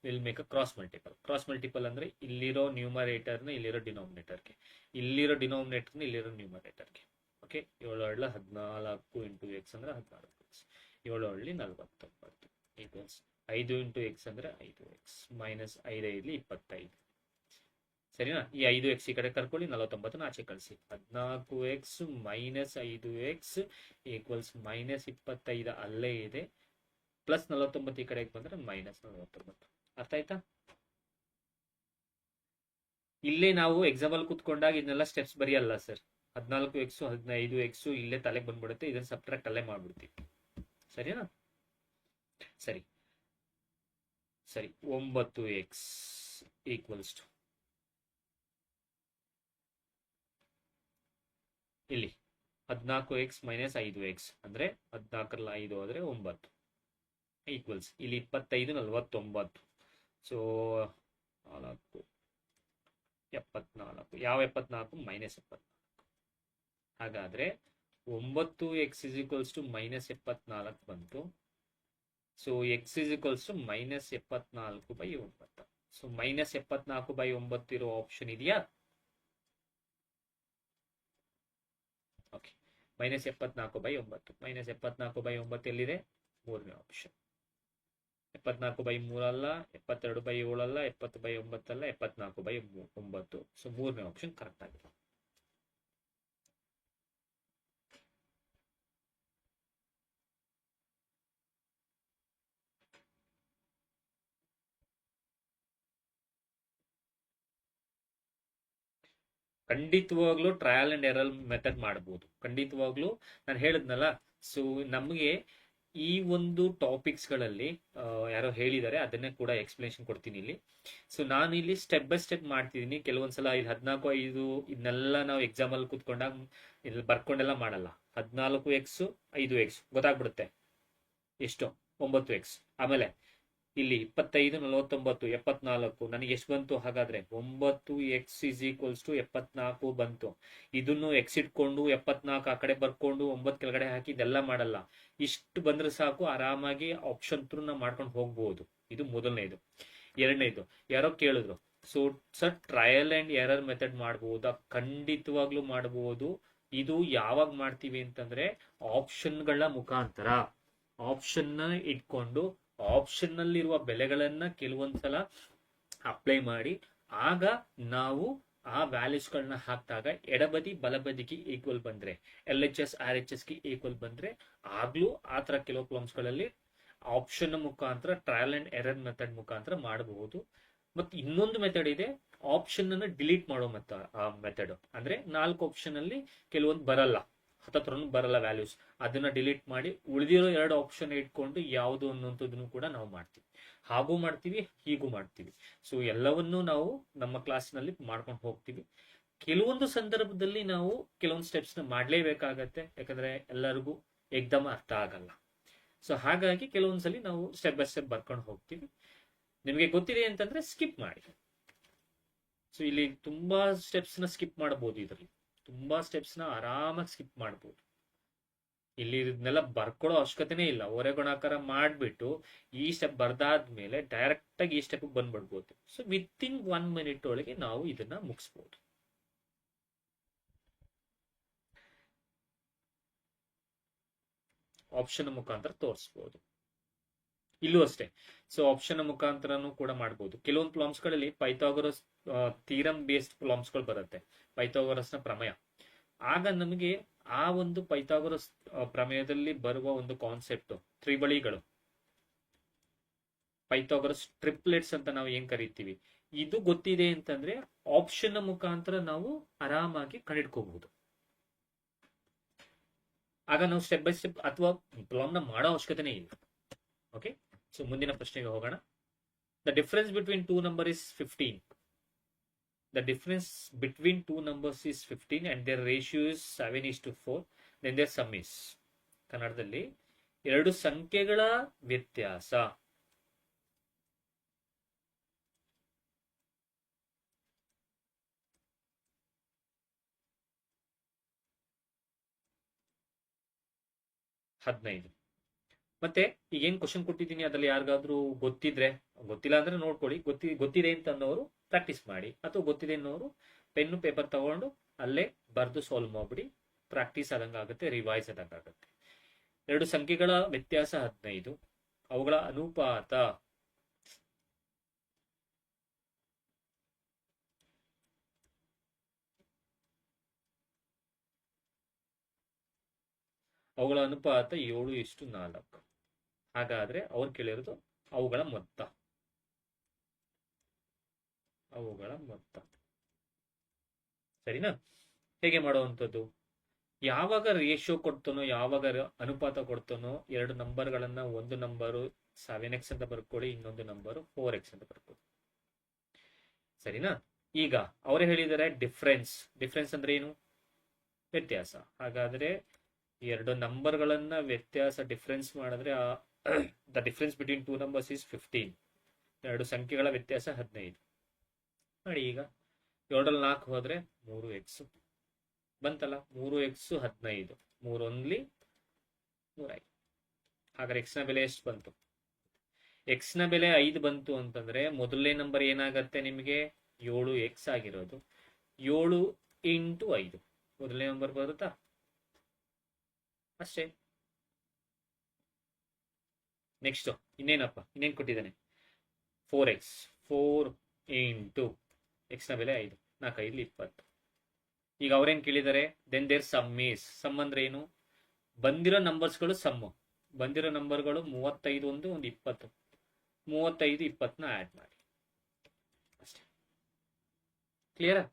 will make a cross multiple. Cross multiple ಅಂದ್ರೆ ಇಲ್ಲಿರೋ ನ್ಯೂಮರೇಟರ್ನ ಇಲ್ಲಿರೋ ಡಿನೋಮಿನೇಟರ್ಗೆ, ಇಲ್ಲಿರೋ ಡಿನೋಮಿನೇಟರ್ನ ಇಲ್ಲಿರೋ ನ್ಯೂಮರೇಟರ್ಗೆ. ಓಕೆ, 7 14 ಇಂಟು ಎಕ್ಸ್ ಅಂದ್ರೆ 14x, 7 49 ಈಕ್ವಲ್ಸ್ 5 ಇಂಟು ಎಕ್ಸ್ ಅಂದ್ರೆ 5x ಮೈನಸ್ 5 25. ಸರಿನಾ? ಈ 5x ಈ ಕಡೆ ಕರ್ಕೊಳ್ಳಿ, 49 ಆಚೆ ಕಳಿಸಿ. 14x minus 5x equals minus 25 ಅಲ್ಲೇ ಇದೆ, ಪ್ಲಸ್ 49 ಈ ಕಡೆಗೆ ಬಂದ್ರೆ ಮೈನಸ್ 49. ಅರ್ಥ ಆಯ್ತಾ? ಇಲ್ಲೇ ನಾವು ಎಕ್ಸಾಂಪಲ್ ಕೂತ್ಕೊಂಡಾಗ ಇದನ್ನೆಲ್ಲ ಸ್ಟೆಪ್ಸ್ ಬರೆಯಲ್ಲ ಸರ್. 14x 15x ಇಲ್ಲೇ ತಲೆಗೆ ಬಂದ್ಬಿಡುತ್ತೆ. ಇದನ್ನ ಸಬ್ಟ್ರಾಕ್ಟ್ ಅಲ್ಲೇ ಮಾಡ್ಬಿಡ್ತೀವಿ. ಸರಿನಾ? ಸರಿ 9x ಈಕ್ವಲ್ಸ್ ಟು ಇಲ್ಲಿ 14x ಮೈನಸ್ 5x ಅಂದ್ರೆ 14ರಲ್ಲಿ 5 ಹೋದ್ರೆ 9 ಈಕ್ವಲ್ಸ್ ಇಲ್ಲಿ 25 49. ಸೊ 4 74. ಯಾವ 74? ಮೈನಸ್ 74. ಹಾಗಾದ್ರೆ 9x is equals to minus 74 ಬಂತು. So x is equals to minus 74/9. So minus 74/9 ಇರೋ ಆಪ್ಷನ್ ಇದೆಯಾ? Okay, minus 74/9. ಮೈನಸ್ 74/9 ಎಲ್ಲಿದೆ? 3ನೇ ಆಪ್ಷನ್. 74/3 ಅಲ್ಲ, 72/7 ಅಲ್ಲ, 70/9 ಅಲ್ಲ, 74/9. ಸೊ 3ನೇ ಆಪ್ಷನ್ ಕರೆಕ್ಟ್ ಆಗಿದೆ. ಖಂಡಿತವಾಗ್ಲೂ ಟ್ರಯಲ್ ಅಂಡ್ ಎರರ್ ಮೆಥಡ್ ಮಾಡಬಹುದು. ಖಂಡಿತವಾಗ್ಲೂ ನಾನು ಹೇಳಿದ್ನಲ್ಲ. ಸೊ ನಮಗೆ ಈ ಒಂದು ಟಾಪಿಕ್ಸ್ ಗಳಲ್ಲಿ ಯಾರೋ ಹೇಳಿದ್ದಾರೆ, ಅದನ್ನೇ ಕೂಡ ಎಕ್ಸ್ಪ್ಲನೇಷನ್ ಕೊಡ್ತೀನಿ ಇಲ್ಲಿ. ಸೊ ನಾನು ಇಲ್ಲಿ ಸ್ಟೆಪ್ ಬೈ ಸ್ಟೆಪ್ ಮಾಡ್ತಿದ್ದೀನಿ. ಕೆಲವೊಂದ್ಸಲ ಇಲ್ಲಿ 14, 5 ಇದನ್ನೆಲ್ಲ ನಾವು ಎಕ್ಸಾಮ್ ಅಲ್ಲಿ ಕೂತ್ಕೊಂಡಾಗ ಇಲ್ಲಿ ಬರ್ಕೊಂಡೆಲ್ಲ ಮಾಡಲ್ಲ. 14x 5x ಗೊತ್ತಾಗ್ಬಿಡುತ್ತೆ ಎಷ್ಟು, 9x. ಆಮೇಲೆ ಇಲ್ಲಿ 25 49 74 ನನಗೆ ಎಷ್ಟು ಬಂತು? ಹಾಗಾದ್ರೆ 9x ಇಸ್ ಈಕ್ವಲ್ಸ್ ಟು 74 ಬಂತು. ಇದನ್ನು ಎಕ್ಸ್ ಇಟ್ಕೊಂಡು 74 ಆ ಕಡೆ ಬರ್ಕೊಂಡು 9 ಕೆಳಗಡೆ ಹಾಕಿ ಇದೆಲ್ಲ ಮಾಡಲ್ಲ. ಇಷ್ಟು ಬಂದ್ರೆ ಸಾಕು, ಆರಾಮಾಗಿ ಆಪ್ಷನ್ ಥ್ರೂ ನಾವು ಮಾಡ್ಕೊಂಡು ಹೋಗ್ಬಹುದು. ಇದು ಮೊದಲನೇದು. ಎರಡನೇದು, ಯಾರೋ ಕೇಳಿದ್ರು, so sir trial and error method ಮಾಡಬಹುದಾ? ಖಂಡಿತವಾಗ್ಲೂ ಮಾಡಬಹುದು. ಇದು ಯಾವಾಗ ಮಾಡ್ತೀವಿ ಅಂತಂದ್ರೆ ಆಪ್ಷನ್ಗಳ ಮುಖಾಂತರ. ಆಪ್ಷನ್ ನ ಇಟ್ಕೊಂಡು ಆಪ್ಷನ್ ನಲ್ಲಿರುವ ಬೆಲೆಗಳನ್ನ ಕೆಲವೊಂದ್ಸಲ ಅಪ್ಲೈ ಮಾಡಿ, ಆಗ ನಾವು ಆ ವ್ಯಾಲ್ಯೂಸ್ಗಳನ್ನ ಹಾಕಿದಾಗ ಎಡಬದಿ ಬಲಬದಿಗೆ ಈಕ್ವಲ್ ಬಂದ್ರೆ, LHS RHS ಗೆ ಈಕ್ವಲ್ ಬಂದ್ರೆ ಆಗ್ಲೂ ಆ ತರ ಕೆಲವು ಪ್ರಾಬ್ಲಮ್ಸ್ ಗಳಲ್ಲಿ ಆಪ್ಷನ್ ಮುಖಾಂತರ ಟ್ರಯಲ್ ಅಂಡ್ ಎರರ್ ಮೆಥಡ್ ಮುಖಾಂತರ ಮಾಡಬಹುದು. ಮತ್ತೆ ಇನ್ನೊಂದು ಮೆಥಡ್ ಇದೆ, ಆಪ್ಷನ್ ಅನ್ನು ಡಿಲೀಟ್ ಮಾಡೋ ಮೆಥಡ್. ಅಂದ್ರೆ 4 ಆಪ್ಷನ್ ಅಲ್ಲಿ ಕೆಲವೊಂದು ಬರಲ್ಲ, ಹತ್ತತ್ರನು ಬರಲ್ಲ ವ್ಯಾಲ್ಯೂಸ್, ಅದನ್ನ ಡಿಲೀಟ್ ಮಾಡಿ ಉಳಿದಿರೋ 2 ಆಪ್ಷನ್ ಇಟ್ಕೊಂಡು ಯಾವುದು ಅನ್ನೋಂಥದ್ದನ್ನು ಕೂಡ ನಾವು ಮಾಡ್ತೀವಿ. ಹಾಗೂ ಮಾಡ್ತೀವಿ, ಹೀಗೂ ಮಾಡ್ತೀವಿ. ಸೊ ಎಲ್ಲವನ್ನೂ ನಾವು ನಮ್ಮ ಕ್ಲಾಸ್ನಲ್ಲಿ ಮಾಡ್ಕೊಂಡು ಹೋಗ್ತೀವಿ. ಕೆಲವೊಂದು ಸಂದರ್ಭದಲ್ಲಿ ನಾವು ಕೆಲವೊಂದು ಸ್ಟೆಪ್ಸ್ ನ ಮಾಡ್ಲೇಬೇಕಾಗತ್ತೆ, ಯಾಕಂದ್ರೆ ಎಲ್ಲರಿಗೂ ಎಕ್ದಮ್ ಅರ್ಥ ಆಗಲ್ಲ. ಸೊ ಹಾಗಾಗಿ ಕೆಲವೊಂದ್ಸಲಿ ನಾವು ಸ್ಟೆಪ್ ಬೈ ಸ್ಟೆಪ್ ಬರ್ಕೊಂಡು ಹೋಗ್ತೀವಿ. ನಿಮಗೆ ಗೊತ್ತಿದೆ ಅಂತಂದ್ರೆ ಸ್ಕಿಪ್ ಮಾಡಿ. ಸೊ ಇಲ್ಲಿ ತುಂಬಾ ಸ್ಟೆಪ್ಸ್ ನ ಸ್ಕಿಪ್ ಮಾಡಬಹುದು, ಇದರಲ್ಲಿ ತುಂಬಾ ಸ್ಟೆಪ್ಸ್ ನ ಆರಾಮಾಗಿ ಸ್ಕಿಪ್ ಮಾಡಬಹುದು. ಇಲ್ಲಿ ಇದನ್ನೆಲ್ಲ ಬರ್ಕೊಳ್ಳೋ ಅವಶ್ಯಕತೆನೇ ಇಲ್ಲ. ಗುಣಾಕಾರ ಮಾಡ್ಬಿಟ್ಟು ಈ ಸ್ಟೆಪ್ ಬರ್ದಾದ್ಮೇಲೆ ಡೈರೆಕ್ಟ್ ಆಗಿ ಈ ಸ್ಟೆಪ್ ಬಂದ್ಬಿಡ್ಬೋದು. ಸೊ ವಿತ್ ಇನ್ 1 minute ಒಳಗೆ ನಾವು ಇದನ್ನ ಮುಗಿಸ್ಬೋದು. ಆಪ್ಷನ್ ಮುಖಾಂತರ ತೋರಿಸಬಹುದು. ಇಲ್ಲೂ ಅಷ್ಟೇ. ಸೊ ಆಪ್ಷನ್ ಮುಖಾಂತರನು ಕೂಡ ಮಾಡಬಹುದು. ಕೆಲವೊಂದು ಪ್ರಾಬ್ಲಮ್ಸ್ ಗಳಲ್ಲಿ ಪೈಥಾಗರಸ್ ಥೀರಮ್ ಬೇಸ್ಡ್ ಪ್ರಾಬ್ಲಮ್ಸ್ ಗಳು ಬರುತ್ತೆ, ಪೈಥಾಗರಸ್ ನ ಪ್ರಮೇಯ. ಆಗ ನಮಗೆ ಆ ಒಂದು ಪೈಥಾಗರಸ್ ಪ್ರಮೇಯದಲ್ಲಿ ಬರುವ ಒಂದು ಕಾನ್ಸೆಪ್ಟ್, ತ್ರಿಬಳಿಗಳು, ಪೈಥಾಗರಸ್ ಟ್ರಿಪ್ಲೆಟ್ಸ್ ಅಂತ ನಾವು ಏನ್ ಕರಿತೀವಿ, ಇದು ಗೊತ್ತಿದೆ ಅಂತಂದ್ರೆ ಆಪ್ಷನ್ ಮುಖಾಂತರ ನಾವು ಆರಾಮಾಗಿ ಕಂಡಿಡ್ಕೋಬಹುದು. ಆಗ ನಾವು ಸ್ಟೆಪ್ ಬೈ ಸ್ಟೆಪ್ ಅಥವಾ ಪ್ರಾಬ್ಲಮ್ ನ ಮಾಡೋ ಅವಶ್ಯಕತೆನೇ ಇಲ್ಲ. ಓಕೆ, ಸೊ ಮುಂದಿನ ಪ್ರಶ್ನೆಗೆ ಹೋಗೋಣ. The difference between two number is 15. The difference between two numbers is 15 and their ratio is 7:4. Then their sum is. ಕನ್ನಡದಲ್ಲಿ ಎರಡು ಸಂಖ್ಯೆಗಳ ವ್ಯತ್ಯಾಸ ಹದಿನೈದು. ಮತ್ತೆ ಈಗ ಏನ್ ಕ್ವಶನ್ ಕೊಟ್ಟಿದ್ದೀನಿ ಅದ್ರಲ್ಲಿ ಯಾರಿಗಾದ್ರೂ ಗೊತ್ತಿದ್ರೆ, ಗೊತ್ತಿಲ್ಲ ಅಂದ್ರೆ ನೋಡ್ಕೊಳ್ಳಿ, ಗೊತ್ತಿದೆ ಅಂತ ಅನ್ನೋರು ಪ್ರಾಕ್ಟೀಸ್ ಮಾಡಿ, ಅಥವಾ ಗೊತ್ತಿದೆ ಅನ್ನೋರು ಪೆನ್ನು ಪೇಪರ್ ತಗೊಂಡು ಅಲ್ಲೇ ಬರೆದು ಸಾಲ್ವ್ ಮಾಡ್ಬಿಡಿ. ಪ್ರಾಕ್ಟೀಸ್ ಆದಂಗಾಗುತ್ತೆ, ರಿವೈಸ್ ಆದಂಗಾಗುತ್ತೆ. ಎರಡು ಸಂಖ್ಯೆಗಳ ವ್ಯತ್ಯಾಸ 15, ಅವುಗಳ ಅನುಪಾತ ಅವುಗಳ ಅನುಪಾತ 7:4. ಹಾಗಾದ್ರೆ ಅವ್ರು ಕೇಳಿರೋದು ಅವುಗಳ ಮೊತ್ತ. ಸರಿನಾ? ಹೇಗೆ ಮಾಡುವಂಥದ್ದು? ಯಾವಾಗ ರೇಷಿಯೋ ಕೊಡ್ತಾನೋ, ಯಾವಾಗ ಅನುಪಾತ ಕೊಡ್ತಾನೋ, ಎರಡು ನಂಬರ್ಗಳನ್ನ, ಒಂದು ನಂಬರು 7x ಅಂತ ಬರ್ಕೊಳ್ಳಿ, ಇನ್ನೊಂದು ನಂಬರು 4x ಅಂತ ಬರ್ಕೊಳ್ಳಿ. ಸರಿನಾ? ಈಗ ಅವರೇ ಹೇಳಿದ್ದಾರೆ ಡಿಫ್ರೆನ್ಸ್ ಅಂದ್ರೆ ಏನು? ವ್ಯತ್ಯಾಸ. ಹಾಗಾದ್ರೆ ಎರಡು ನಂಬರ್ಗಳನ್ನ ವ್ಯತ್ಯಾಸ ಡಿಫ್ರೆನ್ಸ್ ಮಾಡಿದ್ರೆ the difference between two numbers is 15. ಎರಡು ಸಂಖ್ಯೆಗಳ ವ್ಯತ್ಯಾಸ 15 ಮಾಡಿ. ಈಗ 7ರಲ್ಲಿ 4 ಹೋದ್ರೆ 3x ಬಂತಲ್ಲ, 3x 15, 3 1 3. ಹಾಗಾದ್ರೆ x ನ ಬೆಲೆ ಎಷ್ಟು ಬಂತು? x ನ ಬೆಲೆ 5 ಬಂತು ಅಂತಂದ್ರೆ ಮೊದಲನೇ ನಂಬರ್ ಏನಾಗತ್ತೆ ನಿಮಗೆ? 7x ಆಗಿರೋದು. 7 ಇಂಟು 5 ಮೊದಲನೇ ನಂಬರ್ ಬರುತ್ತಾ? ಅಷ್ಟೇ. ನೆಕ್ಸ್ಟ್ ಇನ್ನೇನಪ್ಪ, ಇನ್ನೇನು ಕೊಟ್ಟಿದ್ದಾನೆ? 4x, 4 ಇಂಟು x ನ ಬೆಲೆ 5, 4 5 20. ಈಗ ಅವ್ರೇನ್ ಕೇಳಿದ್ದಾರೆ? Then there sum is. Sum ಅಂದ್ರೆ ಏನು? ಬಂದಿರೋ ನಂಬರ್ಸ್ಗಳು ಸಮ್. ಬಂದಿರೋ ನಂಬರ್ಗಳು 35 ಒಂದು 20. 35 20ನ ಆಡ್ ಮಾಡಿ ಅಷ್ಟೇ. ಕ್ಲಿಯರಾ?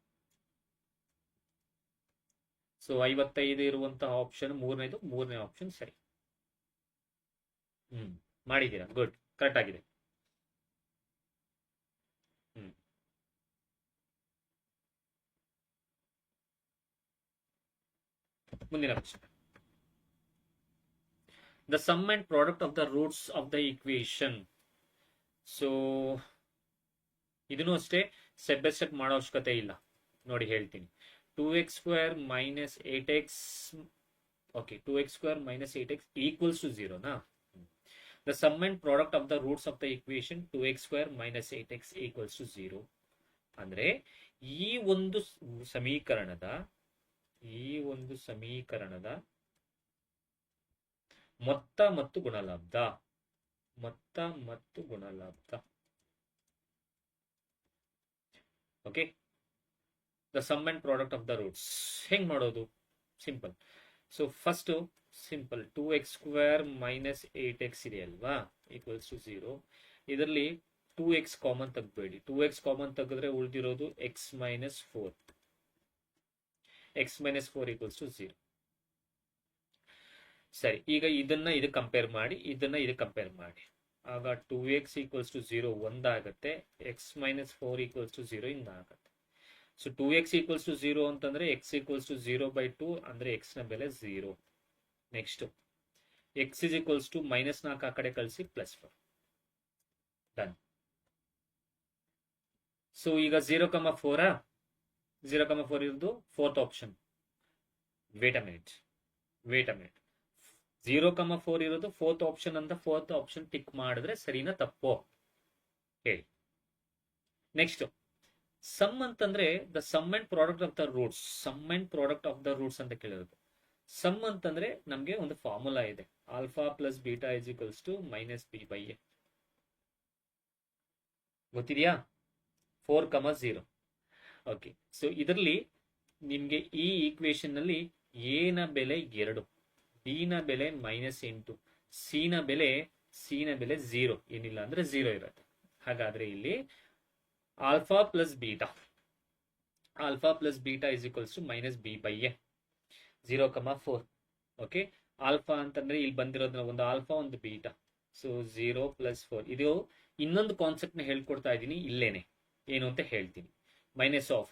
ಸೊ 55 ಇರುವಂತಹ ಆಪ್ಷನ್ ಮೂರನೇ ಆಪ್ಷನ್ ಸರಿ. ಮಾಡಿದ್ದೀರಾ, ಗುಡ್, ಕರೆಕ್ಟ್ ಆಗಿದೆ. ಮುಂದಿನ ಪ್ರಶ್ನೆ. The sum and product of the roots of the equation. So ಇದನ್ನು ಅಷ್ಟೇ ಸ್ಟೆಪ್ ಬೈ ಸ್ಟೆಪ್ ಮಾಡೋ ಅವಶ್ಯಕತೆ ಇಲ್ಲ. ನೋಡಿ ಹೇಳ್ತೀನಿ. 2x² minus 8x, okay, 2x² minus 8x equals to 0 na. The sum and product of the roots of the equation 2x² minus 8x equals to 0 ಅಂದ್ರೆ ಈ ಒಂದು ಸಮೀಕರಣದ ಮೊತ್ತ ಮತ್ತು ಗುಣಲಬ್ಧ. Okay, the sum and product of the roots ಹೆಂಗ್ ಮಾಡೋದು? Simple. So first simple, 2x² minus 8x ಇದೆ ಅಲ್ವಾ, ಈಕ್ವಲ್ಸ್ ಟು 0. ಇದರಲ್ಲಿ 2x ಕಾಮನ್ ತೆಗ್ಬೇಡಿ. 2x ಕಾಮನ್ ತೆಗೆದ್ರೆ ಉಳಿದಿರೋದು x minus 4. x minus 4 equals to 0. ಸರಿ, ಈಗ ಇದನ್ನ ಇದು ಕಂಪೇರ್ ಮಾಡಿ, ಇದನ್ನ ಇದು ಕಂಪೇರ್ ಮಾಡಿ. ಆಗ 2x ಈಕ್ವಲ್ಸ್ ಟು 0 ಒಂದಾಗತ್ತೆ, x minus 4 ಈಕ್ವಲ್ಸ್ ಟು 0 ಇಂದಾಗತ್ತೆ. ಸೊ 2x ಈಕ್ವಲ್ಸ್ ಟು 0 ಅಂತಂದ್ರೆ x ಈಕ್ವಲ್ಸ್ ಟು 0/2 ಅಂದ್ರೆ x ನ ಬೆಲೆ 0. Next x is equals to -4 ಆ ಕಡೆ ಕಳಿಸಿ +4 ಡನ್. ಸೊ ಈಗ 0,4 0,4 ಇರೋದು fourth option. Wait a minute 0,4 ಇರೋದು ಫೋರ್ತ್ ಆಪ್ಷನ್ ಅಂತ ಫೋರ್ತ್ ಆಪ್ಷನ್ ಟಿಕ್ ಮಾಡಿದ್ರೆ ಸರಿನಾ ತಪ್ಪೋ ಹೇಳಿ. ನೆಕ್ಸ್ಟ್ ಸಮ್ ಅಂತಂದ್ರೆ the sum and product of the roots. Sum and product of the roots ಅಂತ ಕೇಳಿರೋದು. ಸಮ್ ಅಂತಂದ್ರೆ ನಮ್ಗೆ ಒಂದು ಫಾರ್ಮುಲಾ ಇದೆ, alpha plus beta is equals to -b/a. ಗೊತ್ತಿದೆಯಾ? 4,0. ಓಕೆ, ಸೊ ಇದರಲ್ಲಿ ನಿಮ್ಗೆ ಈ ಈಕ್ವೇಶನ್ ನಲ್ಲಿ ಎ ನ ಬೆಲೆ 2, ಬಿ ನ ಬೆಲೆ -8, ಸಿ ನ ಬೆಲೆ 0, ಏನಿಲ್ಲ ಅಂದ್ರೆ 0 ಇರುತ್ತೆ. ಹಾಗಾದ್ರೆ ಇಲ್ಲಿ alpha plus beta is equals to -b/a 0,4. Okay, alpha ಅಂತಂದ್ರೆ ಇಲ್ಲಿ ಬಂದಿರೋದ್ರ ಒಂದು ಆಲ್ಫಾ ಒಂದು ಬೀಟಾ. ಸೊ 0 + 4. ಇದು ಇನ್ನೊಂದು ಕಾನ್ಸೆಪ್ಟ್ ನ ಹೇಳ್ಕೊಡ್ತಾ ಇದ್ದೀನಿ ಇಲ್ಲೇನೆ, ಏನು ಅಂತ ಹೇಳ್ತೀನಿ. ಮೈನಸ್ ಆಫ್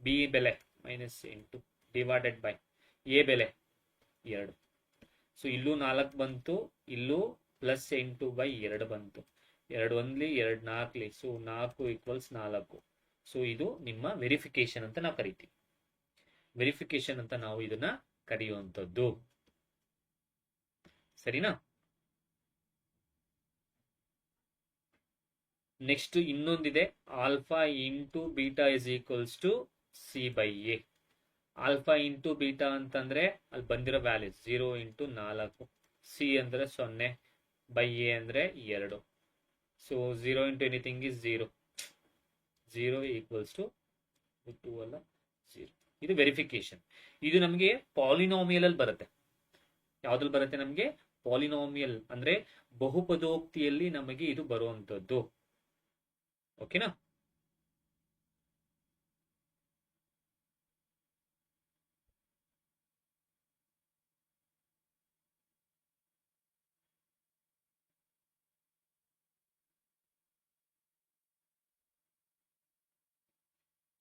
ಬಿ ಬೆಲೆ -8 ಡಿವೈಡೆಡ್ ಬೈ ಎ ಬೆಲೆ 2. ಸೊ ಇಲ್ಲೂ 4 ಬಂತು, ಇಲ್ಲೂ +8/2 ಬಂತು. 2 1 2 4. ಸೊ 4 = 4. ಸೊ ಇದು ನಿಮ್ಮ ವೆರಿಫಿಕೇಶನ್ ಅಂತ ನಾವು ಕರಿತೀವಿ. ವೆರಿಫಿಕೇಶನ್ ಅಂತ ನಾವು ಇದನ್ನ ಕರೆಯುವಂಥದ್ದು. ಸರಿನಾ? ನೆಕ್ಸ್ಟ್ ಇನ್ನೊಂದಿದೆ, alpha into beta is equals to c/a. Alpha into beta ಅಂತಂದ್ರೆ ಅಲ್ಲಿ ಬಂದಿರೋ ವ್ಯಾಲ್ಯೂಸ್ 0 × 4, ಸಿ ಅಂದ್ರೆ 0, ಬೈ ಎ ಅಂದ್ರೆ 2. ಸೊ 0 × ಎನಿಥಿಂಗ್ ಇಸ್ 0 = 2 ಅಲ್ಲ 0. ಇದು ವೆರಿಫಿಕೇಶನ್. ಇದು ನಮಗೆ ಪಾಲಿನಾಮಿಯಲ್ ಅಲ್ಲಿ ಬರುತ್ತೆ. ಯಾವ್ದ್ರಲ್ಲಿ ಬರುತ್ತೆ? ನಮಗೆ ಪಾಲಿನಾಮಿಯಲ್ ಅಂದ್ರೆ ಬಹುಪದೋಕ್ತಿಯಲ್ಲಿ ನಮಗೆ ಇದು ಬರುವಂತದ್ದು. ಓಕೆನಾ?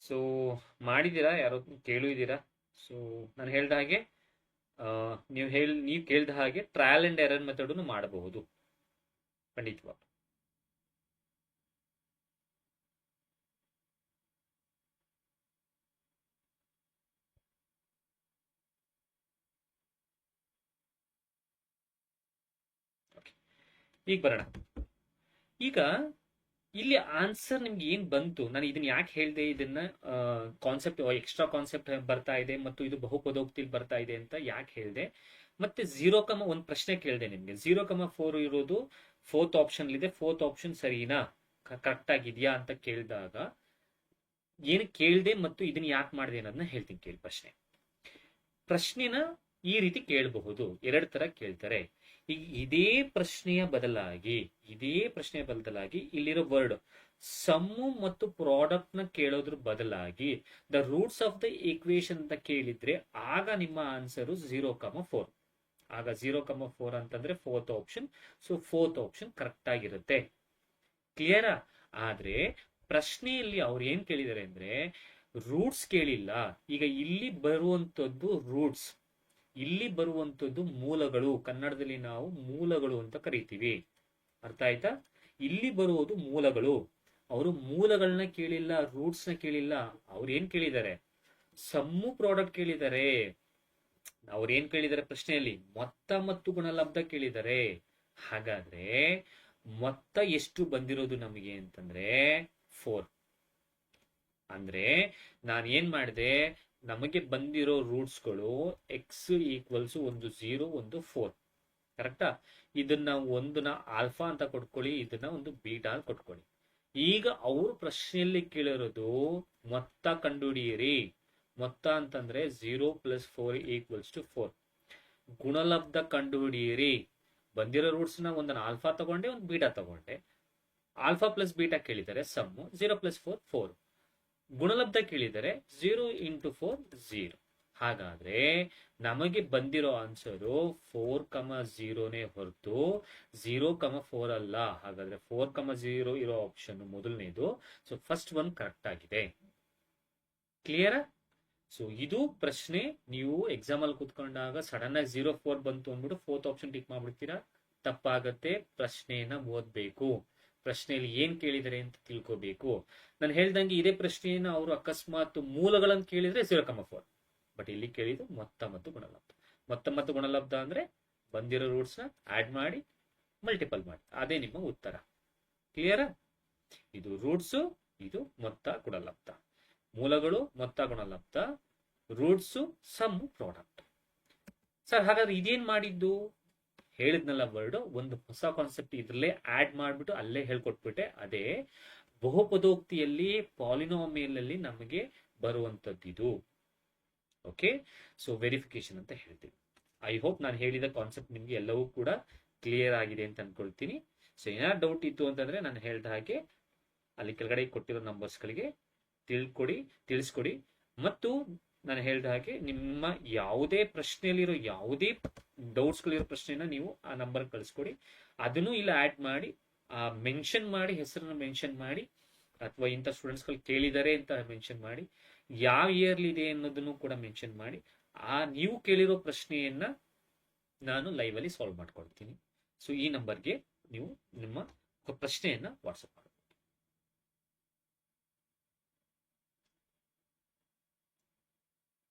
ಸೊ ಮಾಡಿದ್ದೀರಾ? ಯಾರೋ ಕೇಳಿದ್ದೀರಾ? ಸೊ ನಾನು ಹೇಳ್ದ ಹಾಗೆ ನೀವು ಕೇಳಿದ ಹಾಗೆ ಟ್ರಯಲ್ ಅಂಡ್ ಎರರ್ ಮೆಥಡ್ ಮಾಡಬಹುದು ಖಂಡಿತವಾಗಿ. ಈಗ ಬರೋಣ. ಈಗ ಇಲ್ಲಿ ಆನ್ಸರ್ ನಿಮ್ಗೆ ಏನ್ ಬಂತು, ನಾನು ಇದನ್ನ ಯಾಕೆ ಹೇಳ್ದೆ, ಇದನ್ನ ಕಾನ್ಸೆಪ್ಟ್ ಎಕ್ಸ್ಟ್ರಾ ಕಾನ್ಸೆಪ್ಟ್ ಬರ್ತಾ ಇದೆ ಮತ್ತು ಇದು ಬಹುಪದೋಕ್ತಿಲಿ ಬರ್ತಾ ಇದೆ ಅಂತ ಯಾಕೆ ಹೇಳ್ದೆ. ಮತ್ತೆ 0, ಒಂದು ಪ್ರಶ್ನೆ ಕೇಳಿದೆ ನಿಮ್ಗೆ. 0,4 ಇರೋದು ಫೋರ್ತ್ ಆಪ್ಷನ್ ಇದೆ. ಫೋರ್ತ್ ಆಪ್ಷನ್ ಸರಿನಾ, ಕರೆಕ್ಟ್ ಆಗಿದ್ಯಾ ಅಂತ ಕೇಳಿದಾಗ ಏನು ಕೇಳಿದೆ ಮತ್ತು ಇದನ್ನ ಯಾಕೆ ಮಾಡಿದೆ ಅನ್ನೋದನ್ನ ಹೇಳ್ತೀನಿ ಕೇಳಿ. ಪ್ರಶ್ನೆನ ಈ ರೀತಿ ಕೇಳಬಹುದು, 2 ತರ ಕೇಳ್ತಾರೆ. ಈಗ ಇದೇ ಪ್ರಶ್ನೆಯ ಬದಲಾಗಿ ಇಲ್ಲಿರೋ ವರ್ಡ್ ಸಮ್ಮು ಮತ್ತು ಪ್ರಾಡಕ್ಟ್ ನ ಕೇಳೋದ್ರ ಬದಲಾಗಿ the roots of the equation ಅಂತ ಕೇಳಿದ್ರೆ ಆಗ ನಿಮ್ಮ ಆನ್ಸರ್ 0,4. ಆಗ 0,4 ಅಂತಂದ್ರೆ fourth option. So fourth option correct ಆಗಿರುತ್ತೆ. ಕ್ಲಿಯರಾ? ಆದ್ರೆ ಪ್ರಶ್ನೆಯಲ್ಲಿ ಅವ್ರು ಏನ್ ಕೇಳಿದ್ದಾರೆ ಅಂದ್ರೆ ರೂಟ್ಸ್ ಕೇಳಿಲ್ಲ. ಈಗ ಇಲ್ಲಿ ಬರುವಂತದ್ದು ರೂಟ್ಸ್, ಇಲ್ಲಿ ಬರುವಂತದ್ದು ಮೂಲಗಳು. ಕನ್ನಡದಲ್ಲಿ ನಾವು ಮೂಲಗಳು ಅಂತ ಕರಿತೀವಿ. ಅರ್ಥ ಆಯ್ತಾ? ಇಲ್ಲಿ ಬರುವುದು ಮೂಲಗಳು. ಅವರು ಮೂಲಗಳನ್ನ ಕೇಳಿಲ್ಲ, ರೂಟ್ಸ್ ನ ಕೇಳಿಲ್ಲ. ಅವ್ರು ಏನ್ ಕೇಳಿದ್ದಾರೆ? ಸಮ್ಮು ಪ್ರಾಡಕ್ಟ್ ಕೇಳಿದ್ದಾರೆ. ಅವ್ರೇನ್ ಕೇಳಿದ್ದಾರೆ ಪ್ರಶ್ನೆಯಲ್ಲಿ? ಮೊತ್ತ ಮತ್ತು ಗುಣಲಬ್ಧ ಕೇಳಿದ್ದಾರೆ. ಹಾಗಾದ್ರೆ ಮೊತ್ತ ಎಷ್ಟು ಬಂದಿರೋದು ನಮಗೆ ಅಂತಂದ್ರೆ 4. ಅಂದ್ರೆ ನಾನು ಏನ್ ಮಾಡಿದೆ, ನಮಗೆ ಬಂದಿರೋ ರೂಟ್ಸ್ಗಳು ಎಕ್ಸ್ ಈಕ್ವಲ್ಸ್ ಒಂದು 0 ಒಂದು 4. ಕರೆಕ್ಟಾ? ಇದನ್ನ ಒಂದನ್ನ ಆಲ್ಫಾ ಅಂತ ಕೊಟ್ಕೊಳ್ಳಿ, ಇದನ್ನ ಒಂದು ಬೀಟಾ ಅಂತ ಕೊಟ್ಕೊಳ್ಳಿ. ಈಗ ಅವರು ಪ್ರಶ್ನೆಯಲ್ಲಿ ಕೇಳಿರೋದು ಮೊತ್ತ ಕಂಡುಹಿಡಿಯಿರಿ. ಮೊತ್ತ ಅಂತಂದ್ರೆ 0 + 4 = 4. ಗುಣಲಬ್ಧ ಕಂಡುಹಿಡಿಯಿರಿ. ಬಂದಿರೋ ರೂಟ್ಸ್ ನ ಒಂದನ್ನ ಆಲ್ಫಾ ತಗೊಂಡೆ, ಒಂದು ಬೀಟಾ ತಗೊಂಡೆ. ಆಲ್ಫಾ ಪ್ಲಸ್ ಬೀಟಾ ಕೇಳಿದರೆ ಸಮ್ಮು 0 + 4 4. ಗುಣಲಬ್ಧ ಕೇಳಿದರೆ 0 × 4 0. ಹಾಗಾದ್ರೆ ನಮಗೆ ಬಂದಿರೋ ಆನ್ಸರು 4,0ನೇ ಹೊರತು 0,4 ಅಲ್ಲ. ಹಾಗಾದ್ರೆ 4,0 ಇರೋ ಆಪ್ಷನ್ ಮೊದಲನೇದು. ಸೊ ಫಸ್ಟ್ ಒನ್ ಕರೆಕ್ಟ್ ಆಗಿದೆ. ಕ್ಲಿಯರಾ? ಸೊ ಇದು ಪ್ರಶ್ನೆ. ನೀವು ಎಕ್ಸಾಮ್ ಅಲ್ಲಿ ಕೂತ್ಕೊಂಡಾಗ ಸಡನ್ ಆಗಿ 0-4 ಬಂತು ಅಂದ್ಬಿಟ್ಟು 4th ಆಪ್ಷನ್ ಟಿಕ್ ಮಾಡ್ಬಿಡ್ತೀರಾ, ತಪ್ಪಾಗತ್ತೆ. ಪ್ರಶ್ನೆಯನ್ನ ಓದ್ಬೇಕು, ಪ್ರಶ್ನೆಯಲ್ಲಿ ಏನ್ ಕೇಳಿದರೆ ಅಂತ ತಿಳ್ಕೋಬೇಕು. ನಾನು ಹೇಳ್ದಂಗೆ ಇದೇ ಪ್ರಶ್ನೆಯನ್ನ ಅವರು ಅಕಸ್ಮಾತ್ ಮೂಲಗಳನ್ನು ಕೇಳಿದ್ರೆ 0,4. ಬಟ್ ಇಲ್ಲಿ ಕೇಳಿದ್ದು ಮೊತ್ತ ಮತ್ತು ಗುಣಲಬ್ಧ. ಮೊತ್ತ ಮತ್ತು ಗುಣಲಬ್ಧ ಅಂದ್ರೆ ಬಂದಿರೋ ರೂಟ್ಸ್ ನ ಆಡ್ ಮಾಡಿ ಮಲ್ಟಿಪಲ್ ಮಾಡಿ, ಅದೇ ನಿಮ್ಮ ಉತ್ತರ. ಕ್ಲಿಯರ್? ಇದು ರೂಟ್ಸ್, ಇದು ಮೊತ್ತ ಗುಣಲಬ್ಧ. ಮೂಲಗಳು ಮೊತ್ತ ಗುಣಲಬ್ಧ, ರೂಟ್ಸ್ ಸಮ್ ಪ್ರಾಡಕ್ಟ್. ಸರ್ ಹಾಗಾದ್ರೆ ಇದೇನ್ ಮಾಡಿದ್ದು? ಹೇಳಿದ್ನಲ್ಲ ವರ್ಡ್, ಒಂದು ಹೊಸ ಕಾನ್ಸೆಪ್ಟ್ ಇದ್ರಲ್ಲೇ ಆಡ್ ಮಾಡ್ಬಿಟ್ಟು ಅಲ್ಲೇ ಹೇಳ್ಕೊಟ್ಬಿಟ್ಟೆ. ಅದೇ ಬಹುಪದೋಕ್ತಿಯಲ್ಲಿ ಪಾಲಿನೋಮಿಯಲ್ ಅಲ್ಲಿ ನಮಗೆ ಬರುವಂತದ್ದು. ಓಕೆ, ಸೊ ವೆರಿಫಿಕೇಶನ್ ಅಂತ ಹೇಳ್ತೀವಿ. ಐ ಹೋಪ್ ನಾನು ಹೇಳಿದ ಕಾನ್ಸೆಪ್ಟ್ ನಿಮ್ಗೆ ಎಲ್ಲವೂ ಕೂಡ ಕ್ಲಿಯರ್ ಆಗಿದೆ ಅಂತ ಅನ್ಕೊಳ್ತೀನಿ. ಸೊ ಏನಾದ್ರು ಡೌಟ್ ಇತ್ತು ಅಂತಂದ್ರೆ ನಾನು ಹೇಳಿದ ಹಾಗೆ ಅಲ್ಲಿ ಕೆಳಗಡೆ ಕೊಟ್ಟಿರೋ ನಂಬರ್ಸ್ಗಳಿಗೆ ತಿಳಿಸ್ಕೊಡಿ. ಮತ್ತು ನಾನು ಹೇಳಿದ ಹಾಗೆ ನಿಮ್ಮ ಯಾವುದೇ ಪ್ರಶ್ನೆಯಲ್ಲಿರೋ ಯಾವುದೇ ಡೌಟ್ಸ್ಗಳಿರೋ ಪ್ರಶ್ನೆನ ನೀವು ಆ ನಂಬರ್ ಕಳಿಸ್ಕೊಡಿ. ಅದನ್ನು ಇಲ್ಲಿ ಆಡ್ ಮಾಡಿ ಮೆನ್ಷನ್ ಮಾಡಿ, ಹೆಸರನ್ನು ಮೆನ್ಷನ್ ಮಾಡಿ, ಅಥವಾ ಇಂಥ ಸ್ಟೂಡೆಂಟ್ಸ್ಗಳು ಕೇಳಿದ್ದಾರೆ ಅಂತ ಮೆನ್ಷನ್ ಮಾಡಿ, ಯಾವ ಇಯರ್ಲಿ ಇದೆ ಅನ್ನೋದನ್ನು ಕೂಡ ಮೆನ್ಷನ್ ಮಾಡಿ, ಆ ನೀವು ಕೇಳಿರೋ ಪ್ರಶ್ನೆಯನ್ನ ನಾನು ಲೈವ್ ಅಲ್ಲಿ ಸಾಲ್ವ್ ಮಾಡ್ಕೊಡ್ತೀನಿ. ಸೊ ಈ ನಂಬರ್ಗೆ ನೀವು ನಿಮ್ಮ ಪ್ರಶ್ನೆಯನ್ನ ವಾಟ್ಸಪ್ ಮಾಡಿ.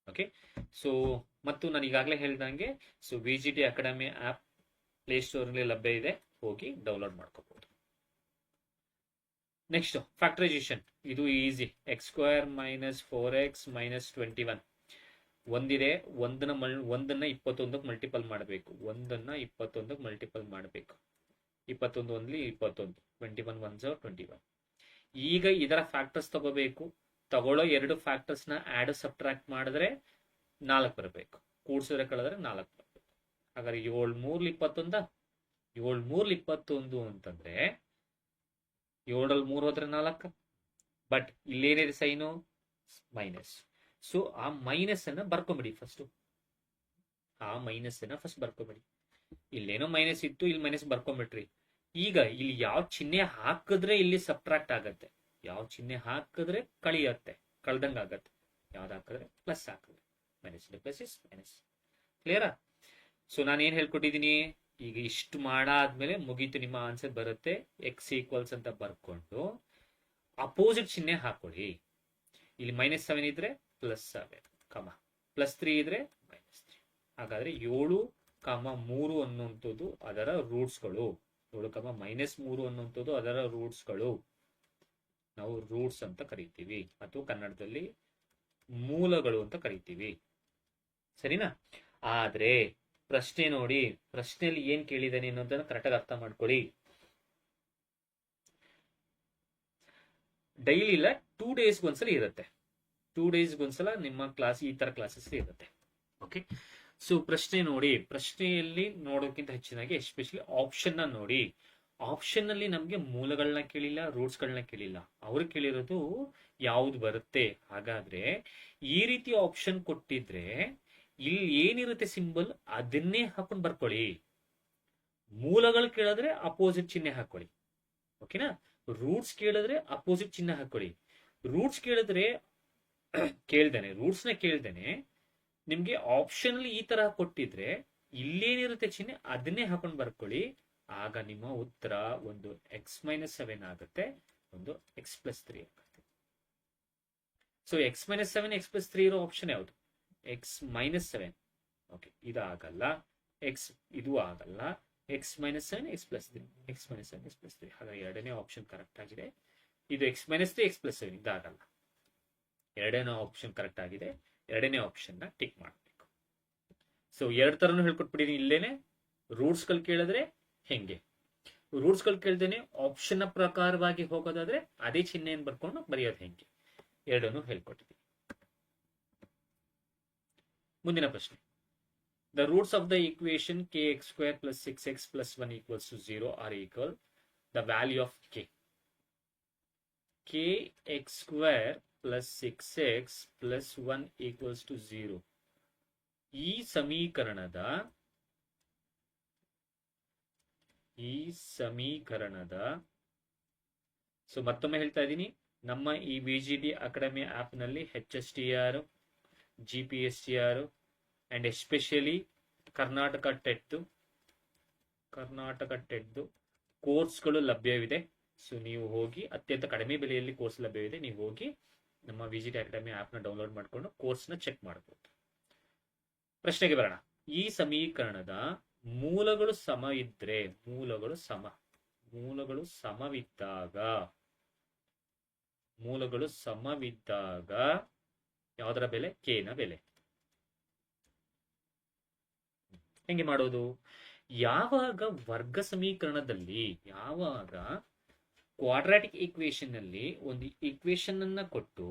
ಓಕೆ, ಸೊ ಮತ್ತು ನಾನು ಈಗಾಗಲೇ ಹೇಳ್ದಂಗೆ ಸೊ VGT ಅಕಾಡೆಮಿ ಆಪ್ ಪ್ಲೇಸ್ಟೋರ್ನಲ್ಲಿ ಲಭ್ಯ ಇದೆ, ಹೋಗಿ ಡೌನ್ಲೋಡ್ ಮಾಡ್ಕೋಬಹುದು. Next factorisation. ಇದು ಈಸಿ. x² - 4x - 21 ಒಂದಿದೆ, ಒಂದನ್ನ 21ಕ್ಕೆ ಮಲ್ಟಿಪಲ್ ಮಾಡಬೇಕು. 21ಕ್ಕೆ ಮಲ್ಟಿಪಲ್ ಮಾಡಬೇಕು. 21 ಒಂದ್ಲಿ 21, 21 1s 21. ಈಗ ಇದರ ಫ್ಯಾಕ್ಟರ್ಸ್ ತಗೋಬೇಕು. ತಗೊಳ್ಳೋ ಎರಡು ಫ್ಯಾಕ್ಟರ್ಸ್ ನ ಆಡ್ ಸಬ್ಟ್ರಾಕ್ಟ್ ಮಾಡಿದ್ರೆ 4 ಬರಬೇಕು, ಕೂಡ್ಸಿದ್ರೆ ಕಳೆದ್ರೆ 4 ಬರಬೇಕು. ಹಾಗಾದ್ರೆ 7 3 21, 7 3 21 ಅಂತಂದ್ರೆ 7ರಲ್ಲಿ 3 ಹೋದ್ರೆ 4. ಬಟ್ ಇಲ್ಲೇನಿದೆ ಸೈನು? ಮೈನಸ್. ಸೊ ಆ ಮೈನಸ್ ಅನ್ನ ಬರ್ಕೊಂಬಿಡಿ ಫಸ್ಟ್. ಇಲ್ಲೇನೋ ಮೈನಸ್ ಇತ್ತು, ಇಲ್ಲಿ ಮೈನಸ್ ಬರ್ಕೊಂಬಿಟ್ರಿ. ಈಗ ಇಲ್ಲಿ ಯಾವ ಚಿಹ್ನೆ ಹಾಕಿದ್ರೆ ಇಲ್ಲಿ ಸಬ್ಟ್ರಾಕ್ಟ್ ಆಗತ್ತೆ, ಯಾವ ಚಿಹ್ನೆ ಹಾಕಿದ್ರೆ ಕಳಿಯತ್ತೆ, ಕಳ್ದಂಗ ಆಗತ್ತೆ. ಯಾವ್ದು ಹಾಕಿದ್ರೆ ಪ್ಲಸ್ ಹಾಕಿದ್ರೆ ಮೈನಸ್ ಪ್ಲಸ್ ಇಸ್ ಮೈನಸ್. ಕ್ಲಿಯರಾ? ಸೊ ನಾನು ಏನ್ ಹೇಳ್ಕೊಟ್ಟಿದ್ದೀನಿ, ಈಗ ಇಷ್ಟು ಮಾಡಾದ್ಮೇಲೆ ಮುಗೀತು, ನಿಮ್ಮ ಆನ್ಸರ್ ಬರುತ್ತೆ. x= ಅಂತ ಬರ್ಕೊಂಡು ಅಪೋಸಿಟ್ ಚಿಹ್ನೆ ಹಾಕೊಳ್ಳಿ. ಇಲ್ಲಿ -7 ಇದ್ರೆ +7, +3 ಇದ್ರೆ -3. ಹಾಗಾದ್ರೆ 7, 3 ಅನ್ನುವಂಥದ್ದು ಅದರ ರೂಟ್ಸ್ಗಳು. 7, -3 ಅನ್ನುವಂಥದ್ದು ಅದರ ರೂಟ್ಸ್ಗಳು. ನಾವು ರೂಟ್ಸ್ ಅಂತ ಕರಿತೀವಿ, ಅಥವಾ ಕನ್ನಡದಲ್ಲಿ ಮೂಲಗಳು ಅಂತ ಕರಿತೀವಿ. ಸರಿನಾ? ಆದ್ರೆ ಪ್ರಶ್ನೆ ನೋಡಿ, ಪ್ರಶ್ನೆಯಲ್ಲಿ ಏನ್ ಕೇಳಿದಾನೆ ಅನ್ನೋದನ್ನ ಕರೆಕ್ಟಾಗಿ ಅರ್ಥ ಮಾಡ್ಕೊಳ್ಳಿ. ಡೈಲಿ ಇಲ್ಲ, 2 ಡೇಸ್ಗೆ ಒಂದ್ಸಲ ಇರುತ್ತೆ. 2 ಡೇಸ್ಗೆ ಒಂದ್ಸಲ ನಿಮ್ಮ ಕ್ಲಾಸ್ ಈ ತರ ಕ್ಲಾಸಸ್ ಇರುತ್ತೆ. ಓಕೆ, ಸೊ ಪ್ರಶ್ನೆ ನೋಡಿ. ಪ್ರಶ್ನೆಯಲ್ಲಿ ನೋಡೋಕ್ಕಿಂತ ಹೆಚ್ಚಿನಾಗಿ ಎಸ್ಪೆಷಲಿ ಆಪ್ಷನ್ ನೋಡಿ. ಆಪ್ಷನ್ ಅಲ್ಲಿ ನಮ್ಗೆ ಮೂಲಗಳನ್ನ ಕೇಳಿಲ್ಲ, ರೂಟ್ಸ್ ಗಳನ್ನ ಕೇಳಿಲ್ಲ. ಅವ್ರು ಕೇಳಿರೋದು ಯಾವ್ದು ಬರುತ್ತೆ. ಹಾಗಾದ್ರೆ ಈ ರೀತಿ ಆಪ್ಷನ್ ಕೊಟ್ಟಿದ್ರೆ ಇಲ್ಲಿ ಏನಿರುತ್ತೆ ಸಿಂಬಲ್ ಅದನ್ನೇ ಹಾಕೊಂಡು ಬರ್ಕೊಳ್ಳಿ. ಮೂಲಗಳು ಕೇಳಿದ್ರೆ ಅಪೋಸಿಟ್ ಚಿಹ್ನೆ ಹಾಕೊಳ್ಳಿ. ಓಕೆನಾ? ರೂಟ್ಸ್ ಕೇಳಿದ್ರೆ ಅಪೋಸಿಟ್ ಚಿಹ್ನೆ ಹಾಕೊಳ್ಳಿ. ರೂಟ್ಸ್ ಕೇಳಿದ್ರೆ ರೂಟ್ಸ್ ನ ಕೇಳ್ದೇನೆ ನಿಮ್ಗೆ ಆಪ್ಷನ್ ಅಲ್ಲಿ ಈ ತರ ಕೊಟ್ಟಿದ್ರೆ ಇಲ್ಲೇನಿರುತ್ತೆ ಚಿಹ್ನೆ ಅದನ್ನೇ ಹಾಕೊಂಡು ಬರ್ಕೊಳ್ಳಿ. ಆಗ ನಿಮ್ಮ ಉತ್ತರ ಒಂದು x-7 ಆಗುತ್ತೆ, ಒಂದು x+3 ಆಗುತ್ತೆ. ಸೊ x-7 x+3 ಇರೋ ಆಪ್ಷನ್ ಯಾವುದು? x-7. ಓಕೆ, ಇದಾಗಲ್ಲ. ಇದು ಆಗಲ್ಲ. x-7 x+3, x-7 x+3. ಹಾಗಾಗಿ ಎರಡನೇ ಆಪ್ಷನ್ ಕರೆಕ್ಟ್ ಆಗಿದೆ. ಇದು x-3 x+7 ಇದಾಗಲ್ಲ. ಎರಡನೇ ಆಪ್ಷನ್ ಕರೆಕ್ಟ್ ಆಗಿದೆ. ಎರಡನೇ ಆಪ್ಷನ್ ನ ಟಿಕ್ ಮಾಡಬೇಕು. ಸೊ ಎರಡ್ ತರನು ಹೇಳ್ಕೊಟ್ಬಿಟ್ಟಿನಿ. ಇಲ್ಲೇನೆ ರೂಟ್ಸ್ ಗಳು ಕೇಳಿದ್ರೆ ಹೆಂಗೆ, ರೂಟ್ಸ್ ಗಳು ಕೇಳ್ದೇನೆ ಆಪ್ಷನ್ ಪ್ರಕಾರವಾಗಿ ಹೋಗೋದಾದ್ರೆ ಅದೇ ಚಿಹ್ನೆಯನ್ನು ಬರ್ಕೊಂಡು ಬರೆಯೋದು ಹೆಂಗೆ, ಎರಡನ್ನು ಹೇಳ್ಕೊಟ್ಟಿದ್ದೀನಿ. ಮುಂದಿನ ಪ್ರಶ್ನೆ. The roots of the equation kx² + 6x + 1 = 0 are equal the value of k. kx² + 6x + 1 = 0. ಈ ಸಮೀಕರಣದ ಸೊ ಮತ್ತೊಮ್ಮೆ ಹೇಳ್ತಾ ಇದ್ದೀನಿ, ನಮ್ಮ ಈ VGT ಅಕಾಡೆಮಿ ಆಪ್ ನಲ್ಲಿ HSTR GPSTR and especially Karnataka ಟೆಟ್ದು ಕೋರ್ಸ್ಗಳು ಲಭ್ಯವಿದೆ. ಸೊ ನೀವು ಹೋಗಿ, ಅತ್ಯಂತ ಕಡಿಮೆ ಬೆಲೆಯಲ್ಲಿ ಕೋರ್ಸ್ ಲಭ್ಯವಿದೆ. ನೀವು ಹೋಗಿ ನಮ್ಮ ವಿಜಿಟಿ ಅಕಾಡೆಮಿ ಆ್ಯಪ್ನ ಡೌನ್ಲೋಡ್ ಮಾಡಿಕೊಂಡು ಕೋರ್ಸ್ನ ಚೆಕ್ ಮಾಡಬಹುದು. ಪ್ರಶ್ನೆಗೆ ಬರೋಣ. ಈ ಸಮೀಕರಣದ ಮೂಲಗಳು ಸಮವಿದ್ದಾಗ ಯಾವುದರ ಬೆಲೆ? ಕೆ ನ ಬೆಲೆ. ಹೆಂಗೆ ಮಾಡೋದು? ಯಾವಾಗ ವರ್ಗ ಸಮೀಕರಣದಲ್ಲಿ, ಯಾವಾಗ ಕ್ವಾಡ್ರಾಟಿಕ್ ಈಕ್ವೇಶನ್ ನಲ್ಲಿ ಒಂದು ಈಕ್ವೇಶನ್ ಅನ್ನ ಕೊಟ್ಟು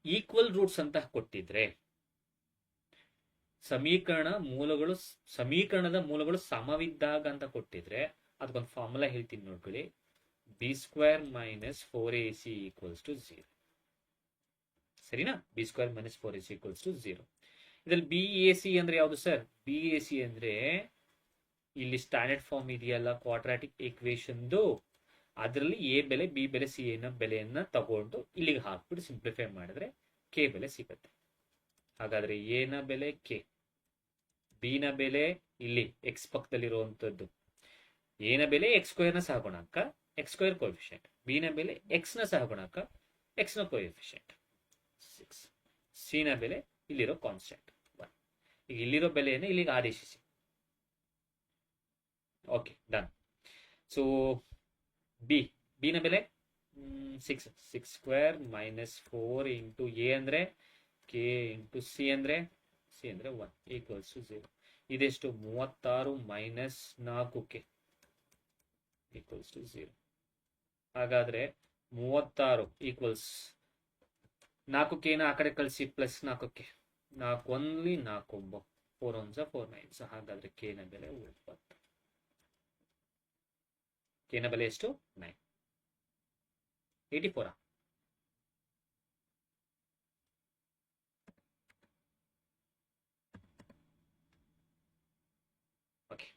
ಈಕ್ವಲ್ ರೂಟ್ಸ್ ಅಂತ ಕೊಟ್ಟಿದ್ರೆ, ಸಮೀಕರಣದ ಮೂಲಗಳು ಸಮವಿದ್ದಾಗ ಅಂತ ಕೊಟ್ಟಿದ್ರೆ ಅದಕ್ಕೊಂದು ಫಾರ್ಮುಲಾ ಹೇಳ್ತೀನಿ ನೋಡ್ಕೊಳ್ಳಿ. b² - 4ac = 0. ಸರಿನಾ? b² - 4ac = 0. ಇದ್ರಲ್ಲಿ BAC ಅಂದ್ರೆ ಯಾವುದು ಸರ್? BAC ಅಂದ್ರೆ ಇಲ್ಲಿ ಸ್ಟ್ಯಾಂಡರ್ಡ್ ಫಾರ್ಮ್ ಇದೆಯಲ್ಲ ಕ್ವಾಡ್ರಾಟಿಕ್ ಈಕ್ವೇಶನ್ದು, ಅದರಲ್ಲಿ ಎ ಬೆಲೆ, ಬಿ ಬೆಲೆ, ಸಿ ನ ಬೆಲೆಯನ್ನ ತಗೊಂಡು ಇಲ್ಲಿಗೆ ಹಾಕ್ಬಿಟ್ಟು ಸಿಂಪ್ಲಿಫೈ ಮಾಡಿದ್ರೆ ಕೆ ಬೆಲೆ ಸಿಗುತ್ತೆ. ಹಾಗಾದ್ರೆ ಎ ನ ಬೆಲೆ ಕೆ, ಬಿ ನ ಬೆಲೆ ಇಲ್ಲಿ ಎಕ್ಸ್ ಪಕ್ಕದಲ್ಲಿರುವಂತದ್ದು, ಎ ನ ಬೆಲೆ x² ನ ಸಹಗುಣಾಂಕ x² ಕೋಎಫಿಷಿಯಂಟ್, ಬಿ ನ ಬೆಲೆ x ನ ಸಹಗುಣಾಂಕ x ನ ಕೋಎಫಿಷಿಯಂಟ್ 6, ಸಿ ನ ಬೆಲೆ ಇಲ್ಲಿರೋ ಕಾನ್ಸ್ಟೆಂಟ್ 1. ಈಗ ಇಲ್ಲಿರೋ ಬೆಲೆಯನ್ನು ಇಲ್ಲಿಗೆ ಆದೇಶಿಸಿ. Okay, done. ಸೊ ಬಿ ನ ಬೆಲೆ 6² - 4 ಇಂಟು ಎ ಅಂದ್ರೆ ಕೆ ಇಂಟು ಸಿ ಅಂದ್ರೆ 1 = 0. ಇದೆಷ್ಟು? 36 - 4k = 0. ಹಾಗಾದ್ರೆ 36 = 4k ನ ಆ ಕಡೆ ಕಳಿಸಿ, ಪ್ಲಸ್ 4k, 4 1 4 4 1 4 9. ಹಾಗಾದ್ರೆ ಕೆ ನ ಬೆಲೆ 9. ಕೆ ನ ಬೆಲೆ ಎಷ್ಟು? 9. 84. ಓಕೆ,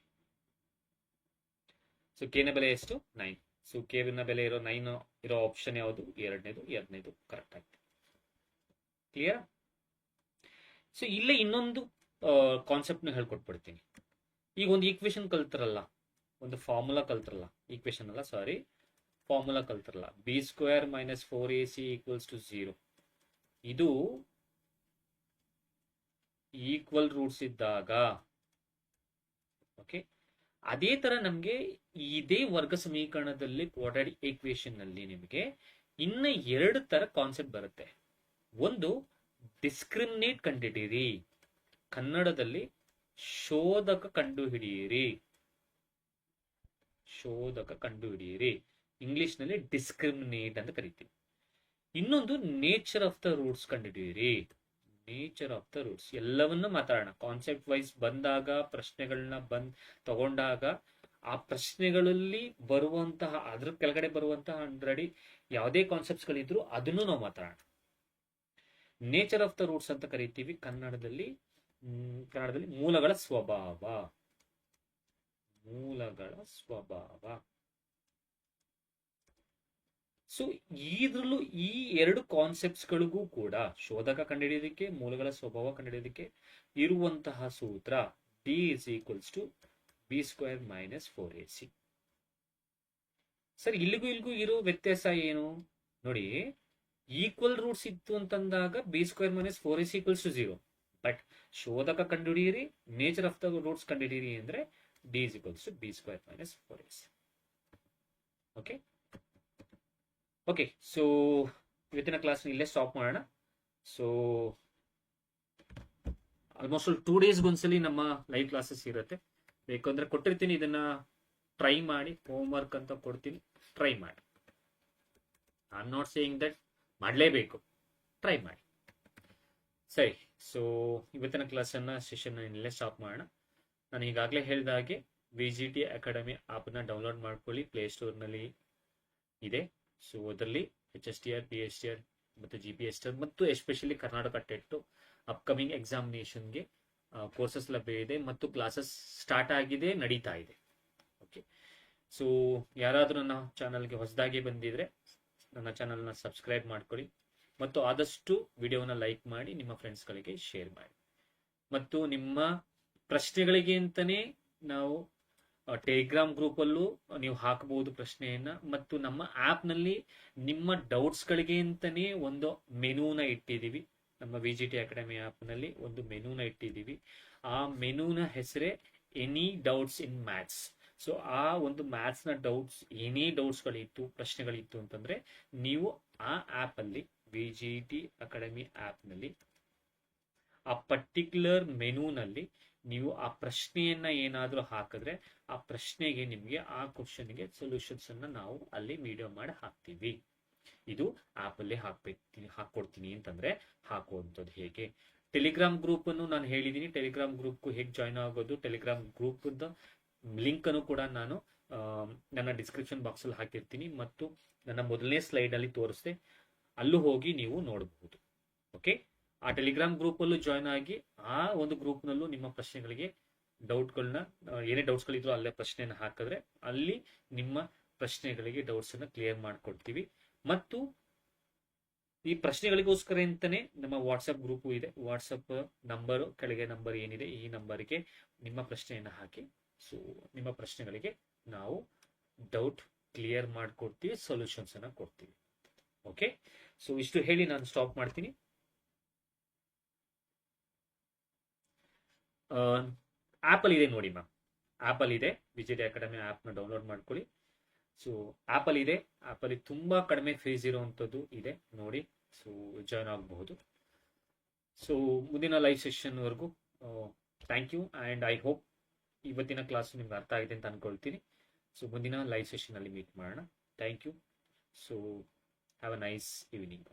ಸೊ ಕೆ ನ ಬೆಲೆ ಎಷ್ಟು? 9. ಸೊ ಕೆ ನ ಬೆಲೆ ಇರೋ 9 ಇರೋ ಆಪ್ಷನ್ ಯಾವುದು? ಎರಡನೇದು ಕರೆಕ್ಟ್ ಆಗಿದೆ. ಕ್ಲಿಯರ್? ಸೊ ಇಲ್ಲೇ ಇನ್ನೊಂದು ಕಾನ್ಸೆಪ್ಟ್ ನ ಹೇಳ್ಕೊಟ್ಬಿಡ್ತೀನಿ. ಈಗ ಒಂದು ಈಕ್ವೇಶನ್ ಕಲ್ತಿರಲ್ಲ, ಒಂದು ಫಾರ್ಮುಲಾ ಕಲ್ತಿರಲ್ಲ, ಈಕ್ವೇಶನ್ ಅಲ್ಲ ಸಾರಿ, ಫಾರ್ಮುಲಾ ಕಲ್ತಿರಲ್ಲ. b² - 4ac = 0. ಇದು ಈಕ್ವಲ್ ರೂಟ್ಸ್ ಇದ್ದಾಗ. ಓಕೆ, ಅದೇ ತರ ನಮ್ಗೆ ಇದೇ ವರ್ಗ ಸಮೀಕರಣದಲ್ಲಿ ಕ್ವಾಡ್ರಾಟಿಕ್ ಈಕ್ವೇಶನ್ ನಲ್ಲಿ ನಿಮಗೆ ಇನ್ನ 2 ತರ ಕಾನ್ಸೆಪ್ಟ್ ಬರುತ್ತೆ. ಒಂದು ಡಿಸ್ಕ್ರಿಮಿನೇಟ್ ಕಂಡುಹಿಡಿಯಿರಿ, ಕನ್ನಡದಲ್ಲಿ ಶೋಧಕ ಕಂಡುಹಿಡಿಯಿರಿ, ಇಂಗ್ಲಿಷ್ ನಲ್ಲಿ ಡಿಸ್ಕ್ರಿಮಿನೇಟ್ ಅಂತ ಕರಿತೀವಿ. ಇನ್ನೊಂದು ನೇಚರ್ ಆಫ್ ದ ರೂಟ್ಸ್ ಕಂಡುಹಿಡಿಯಿರಿ. ನೇಚರ್ ಆಫ್ ದ ರೂಟ್ಸ್ ಎಲ್ಲವನ್ನ ಮಾತಾಡೋಣ. ಕಾನ್ಸೆಪ್ಟ್ ವೈಸ್ ಬಂದಾಗ, ಪ್ರಶ್ನೆಗಳನ್ನ ತಗೊಂಡಾಗ, ಆ ಪ್ರಶ್ನೆಗಳಲ್ಲಿ ಬರುವಂತಹ, ಅದ್ರ ಕೆಳಗಡೆ ಬರುವಂತಹ ಆಲ್ರೆಡಿ ಯಾವುದೇ ಕಾನ್ಸೆಪ್ಟ್ಸ್ ಗಳಿದ್ರು ಅದನ್ನು ನಾವು ಮಾತಾಡೋಣ. ನೇಚರ್ ಆಫ್ ದ ರೂಟ್ಸ್ ಅಂತ ಕರಿತೀವಿ ಕನ್ನಡದಲ್ಲಿ ಮೂಲಗಳ ಸ್ವಭಾವ. ಸೊ ಇದ್ರಲ್ಲೂ ಈ 2 ಕಾನ್ಸೆಪ್ಟ್ಸ್ ಗಳಿಗೂ ಕೂಡ ಶೋಧಕ ಕಂಡುಹಿಡಿಯೋದಕ್ಕೆ, ಮೂಲಗಳ ಸ್ವಭಾವ ಕಂಡುಹಿಡಿಯೋದಕ್ಕೆ ಇರುವಂತಹ ಸೂತ್ರ D = b² - 4ac. ಸರ್, ಇಲ್ಲಿಗೂ ಇರೋ ವ್ಯತ್ಯಾಸ ಏನು ನೋಡಿ. ಈಕ್ವಲ್ ರೂಟ್ಸ್ ಇತ್ತು ಅಂತಂದಾಗ b² - 4ac = 0. ಬಟ್ ಶೋಧಕ ಕಂಡುಹಿಡಿಯಿರಿ, ನೇಚರ್ ಆಫ್ ದ ರೂಟ್ಸ್ ಕಂಡುಹಿಡಿಯಿರಿ ಅಂದ್ರೆ D = b² - 4ac. Okay, so ಇವತ್ತಿನ ಕ್ಲಾಸ್ ಇಲ್ಲೇ ಸ್ಟಾಪ್ ಮಾಡೋಣ. ಸೊ ಆಲ್ಮೋಸ್ಟ್ 2 ಡೇಸ್ಗೆ ಒಂದ್ಸಲಿ ನಮ್ಮ ಲೈವ್ ಕ್ಲಾಸಸ್ ಇರುತ್ತೆ. ಬೇಕಂದ್ರೆ ಕೊಟ್ಟಿರ್ತೀನಿ, ಇದನ್ನ ಟ್ರೈ ಮಾಡಿ. ಹೋಮ್ ವರ್ಕ್ ಅಂತ ಕೊಡ್ತೀನಿ, ಟ್ರೈ ಮಾಡಿ. I am not saying that ಮಾಡಲೇಬೇಕು, ಟ್ರೈ ಮಾಡಿ. ಸರಿ, ಸೊ ಇವತ್ತಿನ ಕ್ಲಾಸನ್ನ ಸೆಷನ್ ಇಲ್ಲೇ ಸ್ಟಾಪ್ ಮಾಡೋಣ. ನಾನು ಈಗಾಗಲೇ ಹೇಳಿದ ಹಾಗೆ ವಿಜಿಟಿ ಅಕಾಡೆಮಿ ಆಪ್ನ ಡೌನ್ಲೋಡ್ ಮಾಡ್ಕೊಳ್ಳಿ, ಪ್ಲೇಸ್ಟೋರ್ನಲ್ಲಿ ಇದೆ. ಸೊ ಅದರಲ್ಲಿ HSTR, PSTR ಮತ್ತು GPSTR ಮತ್ತು ಎಸ್ಪೆಷಲಿ ಕರ್ನಾಟಕ ಟೆಟ್ ಅಪ್ಕಮಿಂಗ್ ಎಕ್ಸಾಮಿನೇಷನ್ಗೆ ಕೋರ್ಸಸ್ ಲಭ್ಯ ಇದೆ ಮತ್ತು ಕ್ಲಾಸಸ್ ಸ್ಟಾರ್ಟ್ ಆಗಿದೆ, ನಡೀತಾ ಇದೆ. ಓಕೆ, ಸೊ ಯಾರಾದರೂ ನನ್ನ ಚಾನಲ್ಗೆ ಹೊಸದಾಗಿ ಬಂದಿದ್ರೆ ನನ್ನ ಚಾನಲ್ನ ಸಬ್ಸ್ಕ್ರೈಬ್ ಮಾಡ್ಕೊಳ್ಳಿ, ಮತ್ತು ಆದಷ್ಟು ವಿಡಿಯೋನ ಲೈಕ್ ಮಾಡಿ ನಿಮ್ಮ ಫ್ರೆಂಡ್ಸ್ಗಳಿಗೆ ಶೇರ್ ಮಾಡಿ. ಮತ್ತು ನಿಮ್ಮ ಪ್ರಶ್ನೆಗಳಿಗೆ ಅಂತಾನೆ ನಾವು ಟೆಲಿಗ್ರಾಮ್ ಗ್ರೂಪ್ ಅಲ್ಲೂ ನೀವು ಹಾಕಬಹುದು ಪ್ರಶ್ನೆಯನ್ನ. ಮತ್ತು ನಮ್ಮ ಆಪ್ ನಲ್ಲಿ ನಿಮ್ಮ ಡೌಟ್ಸ್ ಗಳಿಗೆ ಅಂತಾನೆ ಒಂದು ಮೆನುನ ಇಟ್ಟಿದೀವಿ. ನಮ್ಮ VGT ಅಕಾಡೆಮಿ ಆಪ್ ನಲ್ಲಿ ಒಂದು ಮೆನುನ ಇಟ್ಟಿದೀವಿ. ಆ ಮೆನುನ ಹೆಸರೇ any doubts in maths. So ಆ ಒಂದು ಮ್ಯಾಥ್ಸ್ ನ ಡೌಟ್ಸ್, ಏನೇ ಡೌಟ್ಸ್ ಗಳಿತ್ತು, ಪ್ರಶ್ನೆಗಳಿತ್ತು ಅಂತಂದ್ರೆ ನೀವು ಆ ಆಪ್ ಅಲ್ಲಿ VGT ಅಕಾಡೆಮಿ ಆಪ್ ನಲ್ಲಿ ಆ ಪರ್ಟಿಕ್ಯುಲರ್ ಮೆನುನಲ್ಲಿ ನೀವು ಆ ಪ್ರಶ್ನೆಯನ್ನ ಏನಾದ್ರೂ ಹಾಕಿದ್ರೆ ಆ ಪ್ರಶ್ನೆಗೆ ನಿಮಗೆ ಆ ಕ್ವಶನ್ಗೆ ಸೊಲ್ಯೂಷನ್ಸ್ ಅನ್ನ ನಾವು ಅಲ್ಲಿ ವಿಡಿಯೋ ಮಾಡಿ ಹಾಕ್ತೀವಿ. ಇದು ಆಪ್ ಅಲ್ಲಿ ಹಾಕೊಡ್ತೀನಿ ಅಂತಂದ್ರೆ ಹಾಕುವಂಥದ್ದು ಹೇಗೆ. ಟೆಲಿಗ್ರಾಮ್ ಗ್ರೂಪ್ ಅನ್ನು ನಾನು ಹೇಳಿದೀನಿ. ಟೆಲಿಗ್ರಾಮ್ ಗ್ರೂಪ್ ಹೇಗೆ ಜಾಯ್ನ್ ಆಗೋದು, ಟೆಲಿಗ್ರಾಮ್ ಗ್ರೂಪ್ ಲಿಂಕ್ ಅನ್ನು ಕೂಡ ನಾನು ನನ್ನ ಡಿಸ್ಕ್ರಿಪ್ಷನ್ ಬಾಕ್ಸ್ ಅಲ್ಲಿ ಹಾಕಿರ್ತೀನಿ. ಮತ್ತು ನನ್ನ ಮೊದಲನೇ ಸ್ಲೈಡ್ ಅಲ್ಲಿ ತೋರಿಸ್ದೆ, ಅಲ್ಲೂ ಹೋಗಿ ನೀವು ನೋಡಬಹುದು. ಓಕೆ, ಆ ಟೆಲಿಗ್ರಾಮ್ ಗ್ರೂಪ್ ಅಲ್ಲೂ ಜಾಯ್ನ್ ಆಗಿ ಆ ಒಂದು ಗ್ರೂಪ್ ನಲ್ಲೂ ನಿಮ್ಮ ಪ್ರಶ್ನೆಗಳಿಗೆ ಡೌಟ್ಗಳನ್ನ, ಏನೇ ಡೌಟ್ಸ್ಗಳಿದ್ರು ಅಲ್ಲೇ ಪ್ರಶ್ನೆಯನ್ನು ಹಾಕಿದ್ರೆ ಅಲ್ಲಿ ನಿಮ್ಮ ಪ್ರಶ್ನೆಗಳಿಗೆ ಡೌಟ್ಸ್ ಅನ್ನ ಕ್ಲಿಯರ್ ಮಾಡ್ಕೊಡ್ತೀವಿ. ಮತ್ತು ಈ ಪ್ರಶ್ನೆಗಳಿಗೋಸ್ಕರ ಅಂತಾನೆ ನಮ್ಮ ವಾಟ್ಸಪ್ ಗ್ರೂಪ್ ಇದೆ. ವಾಟ್ಸಪ್ ನಂಬರ್ ಕೆಳಗೆ ನಂಬರ್ ಏನಿದೆ, ಈ ನಂಬರ್ಗೆ ನಿಮ್ಮ ಪ್ರಶ್ನೆಯನ್ನು ಹಾಕಿ. ಸೊ ನಿಮ್ಮ ಪ್ರಶ್ನೆಗಳಿಗೆ ನಾವು ಡೌಟ್ ಕ್ಲಿಯರ್ ಮಾಡ್ಕೊಡ್ತೀವಿ, ಸೊಲ್ಯೂಷನ್ಸ್ ಅನ್ನ ಕೊಡ್ತೀವಿ. ಓಕೆ, ಸೊ ಇಷ್ಟು ಹೇಳಿ ನಾನು ಸ್ಟಾಪ್ ಮಾಡ್ತೀನಿ. ಆಪಲ್ ಇದೆ ನೋಡಿ ಮ್ಯಾಮ್, ಆಪಲ್ ಇದೆ. VGT ಅಕಾಡೆಮಿ ಆಪ್ ನ ಡೌನ್ಲೋಡ್ ಮಾಡ್ಕೊಳ್ಳಿ. ಸೊ ಆಪಲ್ ಇದೆ, ಆಪಲ್ ತುಂಬಾ ಕಡಿಮೆ ಫೀಸ್ ಇರುವಂತದ್ದು ಇದೆ ನೋಡಿ. ಸೊ ಜಾಯ್ನ್ ಆಗಬಹುದು. ಸೊ ಮುಂದಿನ ಲೈವ್ ಸೆಷನ್ ವರೆಗೂ thank you and I hope ಇವತ್ತಿನ ಕ್ಲಾಸ್ ನಿಮ್ಗೆ ಅರ್ಥ ಆಗಿದೆ ಅಂತ ಅನ್ಕೊಳ್ತೀನಿ. ಸೊ ಮುಂದಿನ ಲೈವ್ ಸೆಷನ್ ಅಲ್ಲಿ ಮೀಟ್ ಮಾಡೋಣ. Thank you. So have a nice evening.